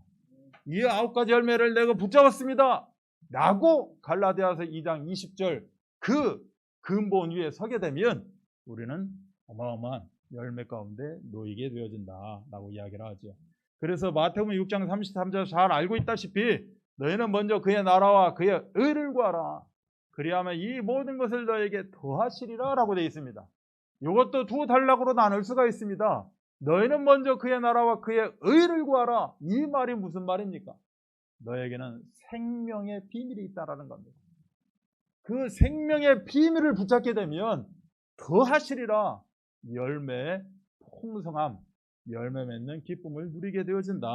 이 9가지 열매를 내가 붙잡았습니다 라고 갈라디아서 2장 20절 그 근본 위에 서게 되면 우리는 어마어마한 열매 가운데 놓이게 되어진다 라고 이야기를 하죠. 그래서 마태복음 6장 33절 잘 알고 있다시피 너희는 먼저 그의 나라와 그의 의를 구하라. 그리하면 이 모든 것을 너에게 더하시리라 라고 되어 있습니다. 이것도 두 단락으로 나눌 수가 있습니다. 너희는 먼저 그의 나라와 그의 의를 구하라. 이 말이 무슨 말입니까? 너에게는 생명의 비밀이 있다라는 겁니다. 그 생명의 비밀을 붙잡게 되면 더하시리라. 열매의 풍성함, 열매 맺는 기쁨을 누리게 되어진다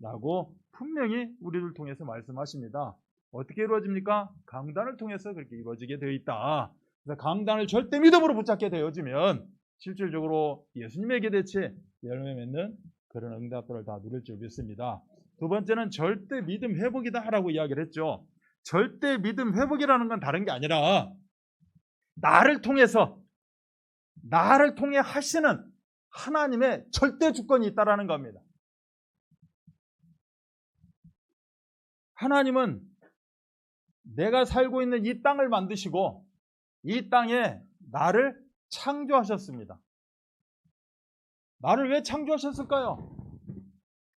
라고 분명히 우리를 통해서 말씀하십니다. 어떻게 이루어집니까? 강단을 통해서 그렇게 이루어지게 되어 있다. 그래서 강단을 절대 믿음으로 붙잡게 되어지면 실질적으로 예수님에게 대체 열매 맺는 그런 응답들을 다 누릴 줄 믿습니다. 두 번째는 절대 믿음 회복이다 라고 이야기를 했죠. 절대 믿음 회복이라는 건 다른 게 아니라 나를 통해 하시는 하나님의 절대 주권이 있다라는 겁니다. 하나님은 내가 살고 있는 이 땅을 만드시고 이 땅에 나를 창조하셨습니다. 나를 왜 창조하셨을까요?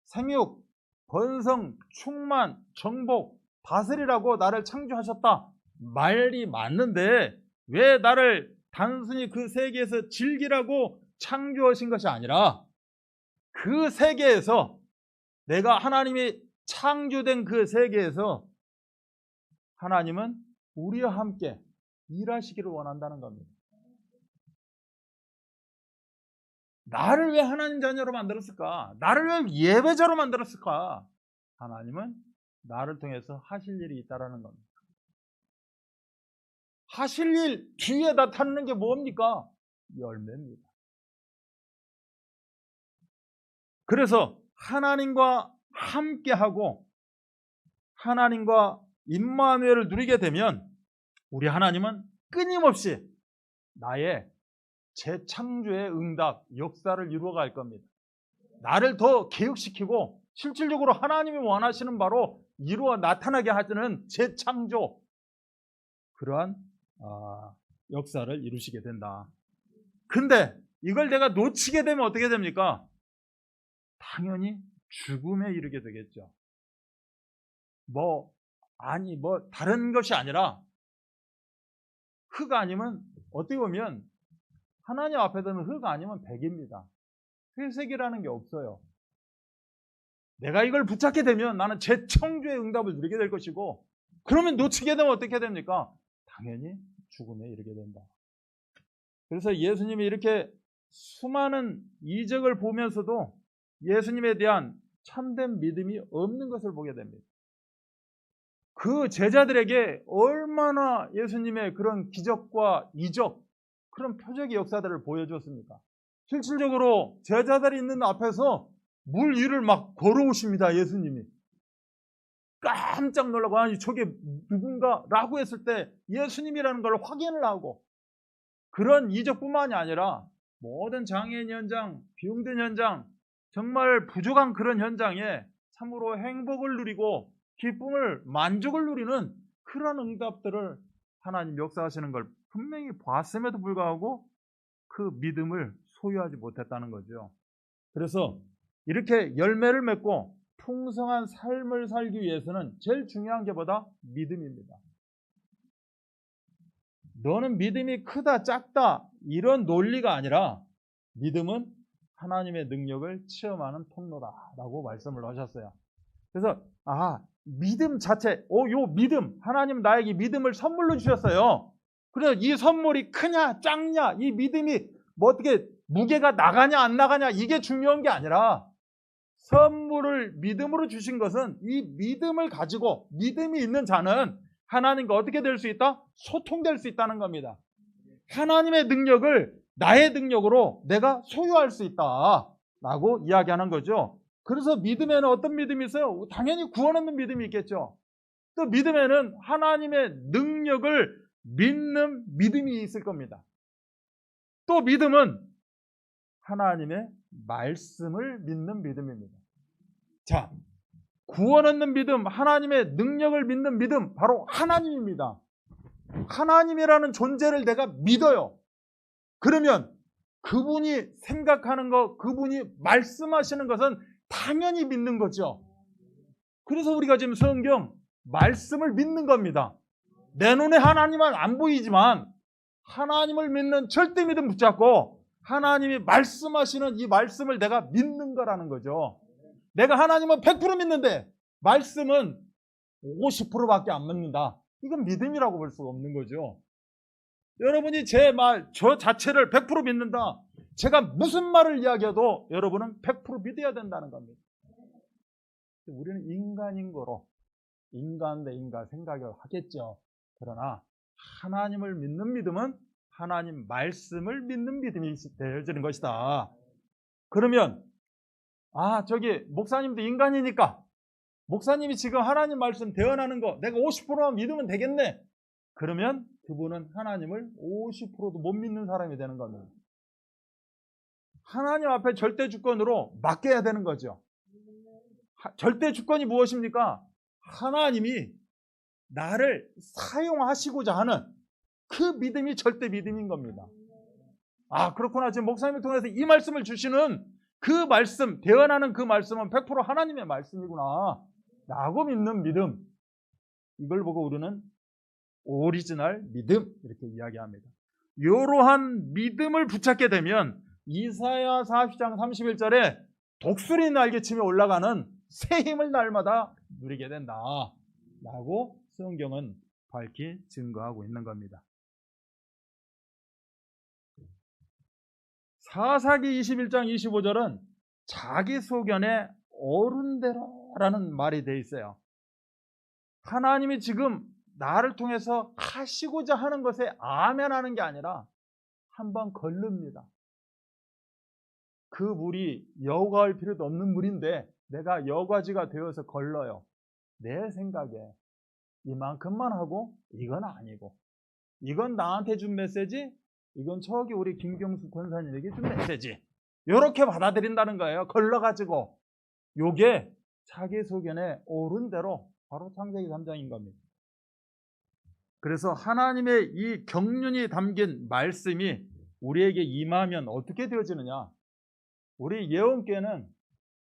생육, 번성, 충만, 정복, 다스리라고 나를 창조하셨다. 말이 맞는데 왜 나를 단순히 그 세계에서 즐기라고 창조하신 것이 아니라 그 세계에서 내가 하나님이 창조된 그 세계에서 하나님은 우리와 함께 일하시기를 원한다는 겁니다. 나를 왜 하나님 자녀로 만들었을까? 나를 왜 예배자로 만들었을까? 하나님은 나를 통해서 하실 일이 있다는 겁니다. 하실 일 뒤에 나타나는 게 뭡니까? 열매입니다. 그래서 하나님과 함께하고 하나님과 임마누엘을 누리게 되면 우리 하나님은 끊임없이 나의 재창조의 응답, 역사를 이루어갈 겁니다. 나를 더 개혁시키고 실질적으로 하나님이 원하시는 바로 이루어 나타나게 하시는 재창조, 그러한 역사를 이루시게 된다. 근데 이걸 내가 놓치게 되면 어떻게 됩니까? 당연히 죽음에 이르게 되겠죠. 다른 것이 아니라 흙 아니면 어떻게 보면 하나님 앞에서는 흙 아니면 백입니다. 회색이라는 게 없어요. 내가 이걸 붙잡게 되면 나는 재창조의 응답을 누리게 될 것이고, 그러면 놓치게 되면 어떻게 됩니까? 당연히 죽음에 이르게 된다. 그래서 예수님이 이렇게 수많은 이적을 보면서도 예수님에 대한 참된 믿음이 없는 것을 보게 됩니다. 그 제자들에게 얼마나 예수님의 그런 기적과 이적, 그런 표적의 역사들을 보여줬습니까? 실질적으로 제자들이 있는 앞에서 물 위를 막 걸어오십니다, 예수님이. 깜짝 놀라고, 아니 저게 누군가라고 했을 때 예수님이라는 걸 확인을 하고, 그런 이적뿐만이 아니라 모든 장애인 현장, 비용된 현장, 정말 부족한 그런 현장에 참으로 행복을 누리고 기쁨을, 만족을 누리는 그런 응답들을 하나님 역사하시는 걸 분명히 봤음에도 불구하고 그 믿음을 소유하지 못했다는 거죠. 그래서 이렇게 열매를 맺고 풍성한 삶을 살기 위해서는 제일 중요한 게 뭐다? 믿음입니다. 너는 믿음이 크다, 작다, 이런 논리가 아니라 믿음은 하나님의 능력을 체험하는 통로다라고 말씀을 하셨어요. 그래서 믿음 자체, 요 믿음, 하나님 나에게 믿음을 선물로 주셨어요. 그래서 이 선물이 크냐, 작냐, 이 믿음이 뭐 어떻게 무게가 나가냐, 안 나가냐, 이게 중요한 게 아니라 선물을 믿음으로 주신 것은 이 믿음을 가지고 믿음이 있는 자는 하나님과 어떻게 될 수 있다? 소통될 수 있다는 겁니다. 하나님의 능력을 나의 능력으로 내가 소유할 수 있다라고 이야기하는 거죠. 그래서 믿음에는 어떤 믿음이 있어요? 당연히 구원 얻는 믿음이 있겠죠. 또 믿음에는 하나님의 능력을 믿는 믿음이 있을 겁니다. 또 믿음은 하나님의 말씀을 믿는 믿음입니다. 자, 구원 얻는 믿음, 하나님의 능력을 믿는 믿음, 바로 하나님입니다. 하나님이라는 존재를 내가 믿어요. 그러면 그분이 생각하는 것, 그분이 말씀하시는 것은 당연히 믿는 거죠. 그래서 우리가 지금 성경 말씀을 믿는 겁니다. 내 눈에 하나님은 안 보이지만 하나님을 믿는 절대 믿음 붙잡고 하나님이 말씀하시는 이 말씀을 내가 믿는 거라는 거죠. 내가 하나님은 100% 믿는데 말씀은 50%밖에 안 믿는다. 이건 믿음이라고 볼 수가 없는 거죠. 여러분이 제 말, 저 자체를 100% 믿는다. 제가 무슨 말을 이야기해도 여러분은 100% 믿어야 된다는 겁니다. 우리는 인간인 거로 인간 대 인간 생각을 하겠죠. 그러나 하나님을 믿는 믿음은 하나님 말씀을 믿는 믿음이 되어지는 것이다. 그러면 저기 목사님도 인간이니까 목사님이 지금 하나님 말씀 대언하는 거 내가 50%만 믿으면 되겠네. 그러면 그분은 하나님을 50%도 못 믿는 사람이 되는 겁니다. 하나님 앞에 절대 주권으로 맡겨야 되는 거죠. 절대 주권이 무엇입니까? 하나님이 나를 사용하시고자 하는 그 믿음이 절대 믿음인 겁니다. 그렇구나. 지금 목사님을 통해서 이 말씀을 주시는 그 말씀, 대언하는 그 말씀은 100% 하나님의 말씀이구나 라고 믿는 믿음. 이걸 보고 우리는 오리지널 믿음 이렇게 이야기합니다. 이러한 믿음을 붙잡게 되면 이사야 40장 31절에 독수리 날개치며 올라가는 새 힘을 날마다 누리게 된다 라고 성경은 밝히 증거하고 있는 겁니다. 사사기 21장 25절은 자기 소견에 옳은대로라는 말이 되어 있어요. 하나님이 지금 나를 통해서 하시고자 하는 것에 아멘하는 게 아니라 한번 걸릅니다. 그 물이 여과할 필요도 없는 물인데 내가 여과지가 되어서 걸러요. 내 생각에 이만큼만 하고 이건 아니고, 이건 나한테 준 메시지, 이건 저기 우리 김경수 권사님에게 준 메시지, 이렇게 받아들인다는 거예요. 걸러가지고. 요게 자기 소견에 옳은 대로 바로 창세기 3장인 겁니다. 그래서 하나님의 이 경륜이 담긴 말씀이 우리에게 임하면 어떻게 되어지느냐? 우리 예언교회는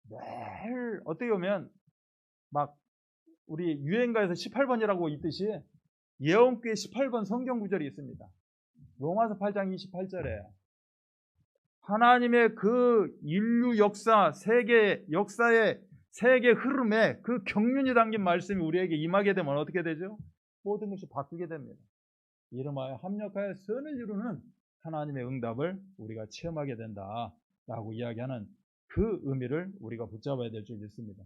매일 어떻게 보면 막 우리 유행가에서 18번이라고 있듯이 예언교회 18번 성경 구절이 있습니다. 로마서 8장 28절에 하나님의 그 인류 역사, 세계 역사의 세계 흐름에 그 경륜이 담긴 말씀이 우리에게 임하게 되면 어떻게 되죠? 모든 것이 바뀌게 됩니다. 이름하여 합력하여 선을 이루는 하나님의 응답을 우리가 체험하게 된다라고 이야기하는 그 의미를 우리가 붙잡아야 될 줄 믿습니다.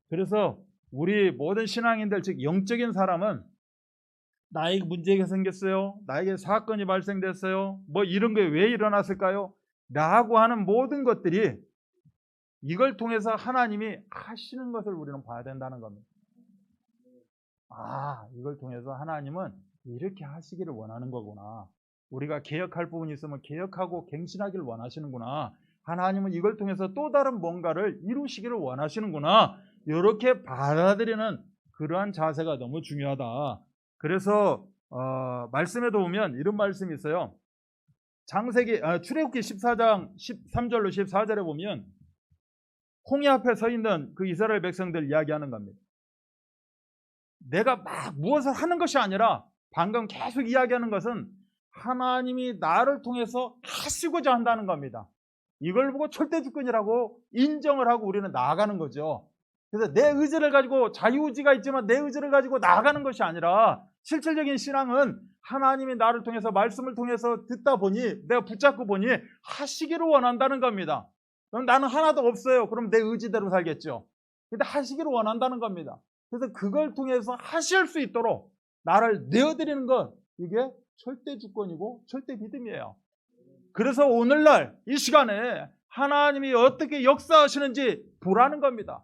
그래서 우리 모든 신앙인들, 즉 영적인 사람은 나에게 문제가 생겼어요, 나에게 사건이 발생됐어요, 뭐 이런 게 왜 일어났을까요? 라고 하는 모든 것들이 이걸 통해서 하나님이 하시는 것을 우리는 봐야 된다는 겁니다. 아, 이걸 통해서 하나님은 이렇게 하시기를 원하는 거구나. 우리가 개혁할 부분이 있으면 개혁하고 갱신하기를 원하시는구나. 하나님은 이걸 통해서 또 다른 뭔가를 이루시기를 원하시는구나. 이렇게 받아들이는 그러한 자세가 너무 중요하다. 그래서 말씀에도 보면 이런 말씀이 있어요. 출애굽기 14장 13절로 14절에 보면 홍해 앞에 서 있는 그 이스라엘 백성들 이야기하는 겁니다. 내가 막 무엇을 하는 것이 아니라 방금 계속 이야기하는 것은 하나님이 나를 통해서 하시고자 한다는 겁니다. 이걸 보고 절대주권이라고 인정을 하고 우리는 나아가는 거죠. 그래서 내 의지를 가지고, 자유의지가 있지만 내 의지를 가지고 나아가는 것이 아니라, 실질적인 신앙은 하나님이 나를 통해서, 말씀을 통해서 듣다 보니, 내가 붙잡고 보니 하시기를 원한다는 겁니다. 그럼 나는 하나도 없어요. 그럼 내 의지대로 살겠죠. 근데 하시기를 원한다는 겁니다. 그래서 그걸 통해서 하실 수 있도록 나를 내어드리는 것, 이게 절대 주권이고 절대 믿음이에요. 그래서 오늘날 이 시간에 하나님이 어떻게 역사하시는지 보라는 겁니다.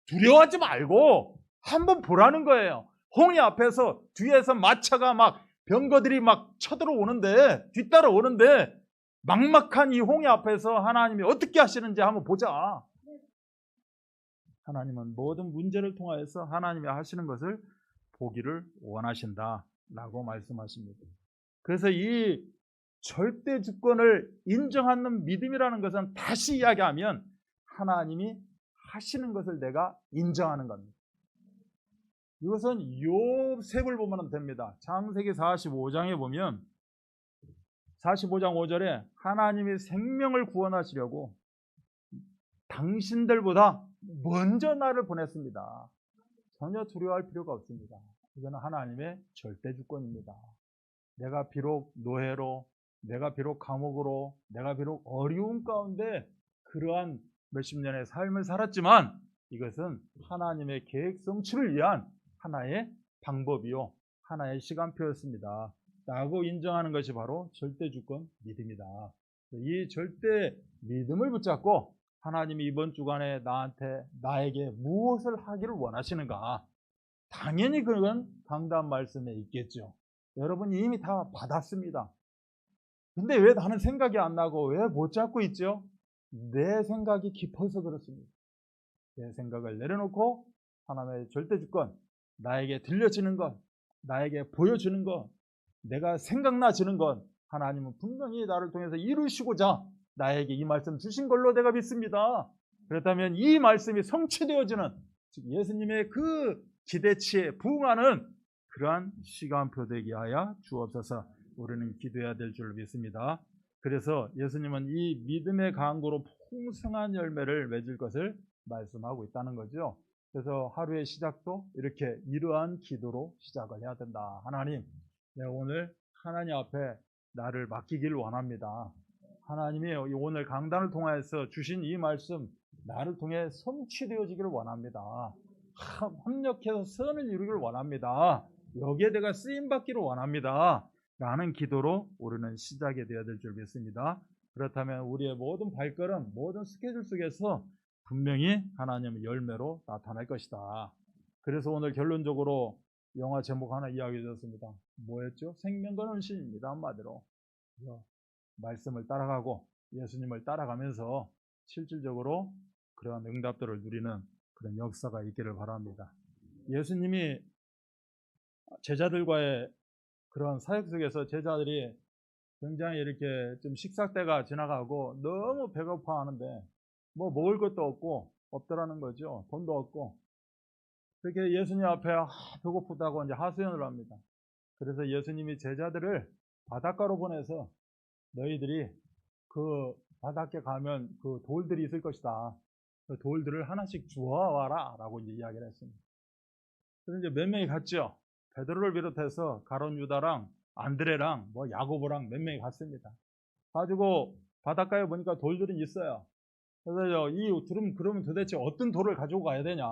두려워하지 말고 한번 보라는 거예요. 홍해 앞에서 뒤에서 마차가 막 병거들이 막 쳐들어오는데, 뒤따라오는데, 막막한 이 홍해 앞에서 하나님이 어떻게 하시는지 한번 보자. 하나님은 모든 문제를 통하여서 하나님이 하시는 것을 보기를 원하신다 라고 말씀하십니다. 그래서 이 절대 주권을 인정하는 믿음이라는 것은, 다시 이야기하면 하나님이 하시는 것을 내가 인정하는 겁니다. 이것은 욥을 보면 됩니다. 창세기 45장에 보면 45장 5절에 하나님이 생명을 구원하시려고 당신들보다 먼저 나를 보냈습니다. 전혀 두려워할 필요가 없습니다. 이거는 하나님의 절대 주권입니다. 내가 비록 노예로, 내가 비록 감옥으로, 내가 비록 어려움 가운데 그러한 몇십 년의 삶을 살았지만, 이것은 하나님의 계획 성취를 위한 하나의 방법이요, 하나의 시간표였습니다 라고 인정하는 것이 바로 절대주권 믿음이다. 이 절대 믿음을 붙잡고 하나님이 이번 주간에 나에게 무엇을 하기를 원하시는가, 당연히 그건 강단 말씀에 있겠죠. 여러분이 이미 다 받았습니다. 근데 왜 나는 생각이 안 나고 왜 못 잡고 있죠? 내 생각이 깊어서 그렇습니다. 내 생각을 내려놓고 하나님의 절대주권, 나에게 들려지는 것, 나에게 보여주는 것, 내가 생각나지는 것, 하나님은 분명히 나를 통해서 이루시고자 나에게 이 말씀 주신 걸로 내가 믿습니다. 그렇다면 이 말씀이 성취되어지는, 즉 예수님의 그 기대치에 부응하는 그러한 시간표 되게 하여 주옵소서. 우리는 기도해야 될 줄 믿습니다. 그래서 예수님은 이 믿음의 강구로 풍성한 열매를 맺을 것을 말씀하고 있다는 거죠. 그래서 하루의 시작도 이렇게 이러한 기도로 시작을 해야 된다. 하나님, 내가 오늘 하나님 앞에 나를 맡기길 원합니다. 하나님이 오늘 강단을 통해서 주신 이 말씀, 나를 통해 성취되어지기를 원합니다. 협력해서 선을 이루기를 원합니다. 여기에 내가 쓰임받기를 원합니다. 라는 기도로 우리는 시작이 되어야 될 줄 믿습니다. 그렇다면 우리의 모든 발걸음, 모든 스케줄 속에서 분명히 하나님의 열매로 나타날 것이다. 그래서 오늘 결론적으로 영화 제목 하나 이야기해 줬습니다. 뭐였죠? 생명과 헌신입니다. 한마디로. 말씀을 따라가고 예수님을 따라가면서 실질적으로 그러한 응답들을 누리는 그런 역사가 있기를 바랍니다. 예수님이 제자들과의 그런 사역 속에서 제자들이 굉장히 이렇게 좀 식사 때가 지나가고 너무 배고파 하는데 뭐 먹을 것도 없고 없더라는 거죠. 돈도 없고. 그렇게 예수님 앞에 배고프다고 이제 하소연을 합니다. 그래서 예수님이 제자들을 바닷가로 보내서 너희들이 그 바닷가에 가면 그 돌들이 있을 것이다. 그 돌들을 하나씩 주워와라 라고 이제 이야기를 했습니다. 그래서 이제 몇 명이 갔죠. 베드로를 비롯해서 가룟 유다랑 안드레랑 뭐 야고보랑 몇 명이 갔습니다. 가지고 바닷가에 보니까 돌들은 있어요. 그래서 그러면 도대체 어떤 돌을 가지고 가야 되냐.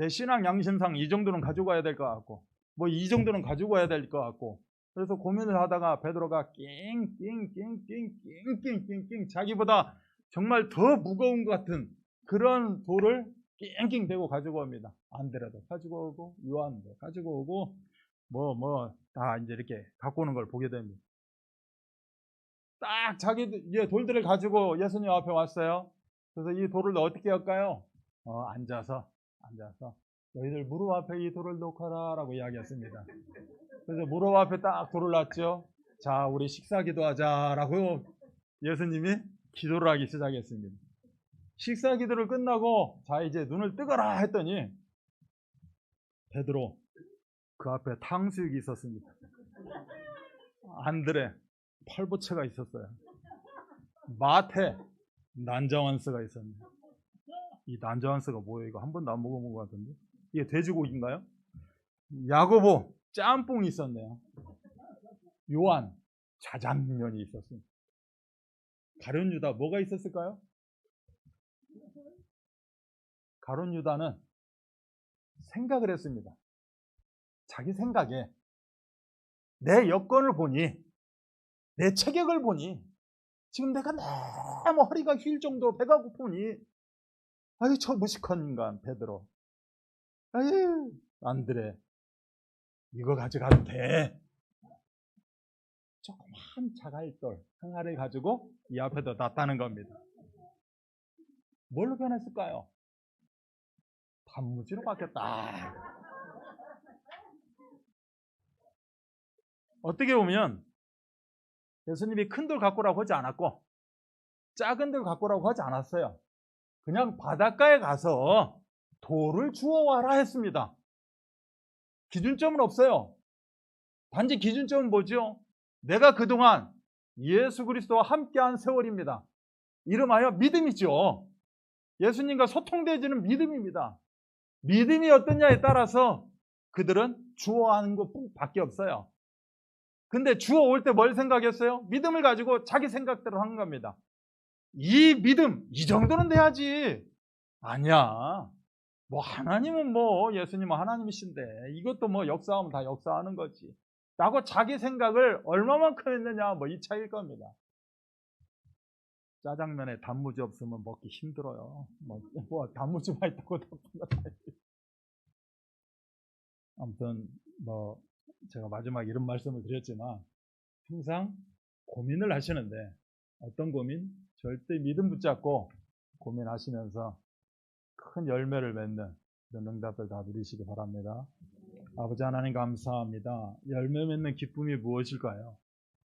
내 신앙 양심상 이 정도는 가지고 가야 될 것 같고, 뭐 이 정도는 가지고 가야 될 것 같고, 그래서 고민을 하다가 베드로가 낑낑낑낑낑낑낑 자기보다 정말 더 무거운 것 같은 그런 돌을 낑낑 대고 가지고 옵니다. 안드레도 가지고 오고 요한도 가지고 오고 다 이제 이렇게 갖고 오는 걸 보게 됩니다. 딱 자기 돌들을 가지고 예수님 앞에 왔어요. 그래서 이 돌을 어떻게 할까요? 앉아서 너희들 무릎 앞에 이 돌을 놓거라 라고 이야기했습니다. 그래서 무릎 앞에 딱 돌을 놨죠. 자, 우리 식사 기도하자 라고 예수님이 기도를 하기 시작했습니다. 식사 기도를 끝나고 자 이제 눈을 뜨거라 했더니 베드로 그 앞에 탕수육이 있었습니다. 안드레 팔보채가 있었어요. 마태 난자완스가 있었는데, 이 난자완스가 뭐예요? 이거 한 번도 안 먹어본 것 같은데, 이게 돼지고기인가요? 야고보 짬뽕이 있었네요. 요한 자장면이 있었습니다. 가룟 유다 뭐가 있었을까요? 가룟 유다는 생각을 했습니다. 자기 생각에 내 여건을 보니, 내 체격을 보니, 지금 내가 너무 허리가 휠 정도로 배가 고프니, 아유 저 무식한 인간 베드로, 아유 안드레 이거 가져가도 돼. 조그만 자갈돌 하나를 가지고 이 앞에다 놨다는 겁니다. 뭘로 변했을까요? 단무지로 바뀌었다. 어떻게 보면 예수님이 큰 돌 갖고 오라고 하지 않았고 작은 돌 갖고 오라고 하지 않았어요. 그냥 바닷가에 가서 돌을 주워와라 했습니다. 기준점은 없어요. 단지 기준점은 뭐죠? 내가 그동안 예수 그리스도와 함께한 세월입니다. 이름하여 믿음이죠. 예수님과 소통되어지는 믿음입니다. 믿음이 어떠냐에 따라서 그들은 주워하는 것밖에 없어요. 근데 주워올 때 뭘 생각했어요? 믿음을 가지고 자기 생각대로 한 겁니다. 이 믿음, 이 정도는 돼야지. 아니야. 뭐 하나님은 뭐 예수님은 하나님이신데 이것도 뭐 역사하면 다 역사하는 거지 라고 자기 생각을 얼마만큼 했느냐, 뭐 이 차이일 겁니다. 짜장면에 단무지 없으면 먹기 힘들어요. 뭐 단무지만 있다고 아무튼 뭐 제가 마지막 이런 말씀을 드렸지만 항상 고민을 하시는데 어떤 고민? 절대 믿음 붙잡고 고민하시면서 큰 열매를 맺는 그런 응답을 다 누리시기 바랍니다. 아버지 하나님 감사합니다. 열매 맺는 기쁨이 무엇일까요?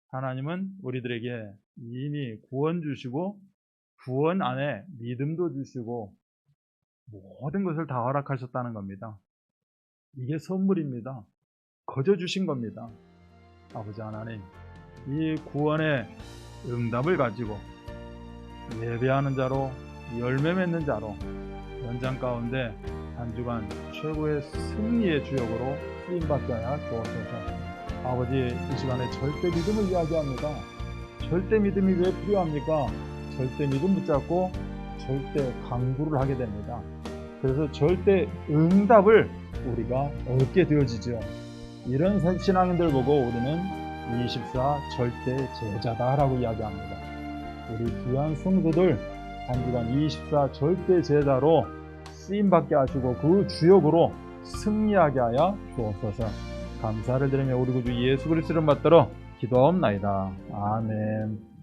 하나님은 우리들에게 이미 구원 주시고 구원 안에 믿음도 주시고 모든 것을 다 허락하셨다는 겁니다. 이게 선물입니다. 거저 주신 겁니다. 아버지 하나님, 이 구원의 응답을 가지고 예배하는 자로, 열매 맺는 자로 연장 가운데 한 주간 최고의 승리의 주역으로 쓰임받게 하여 주옵소서. 아버지, 이 시간에 절대 믿음을 이야기합니다. 절대 믿음이 왜 필요합니까? 절대 믿음 붙잡고 절대 강구를 하게 됩니다. 그래서 절대 응답을 우리가 얻게 되어지죠. 이런 신앙인들 보고 우리는 24 절대 제자다라고 이야기합니다. 우리 귀한 성도들 한 주간 24 절대 제자로 쓰임받게 하시고 그 주역으로 승리하게 하여 주옵소서. 감사를 드리며 우리 구주 예수 그리스도를 받들어 기도하옵나이다. 아멘.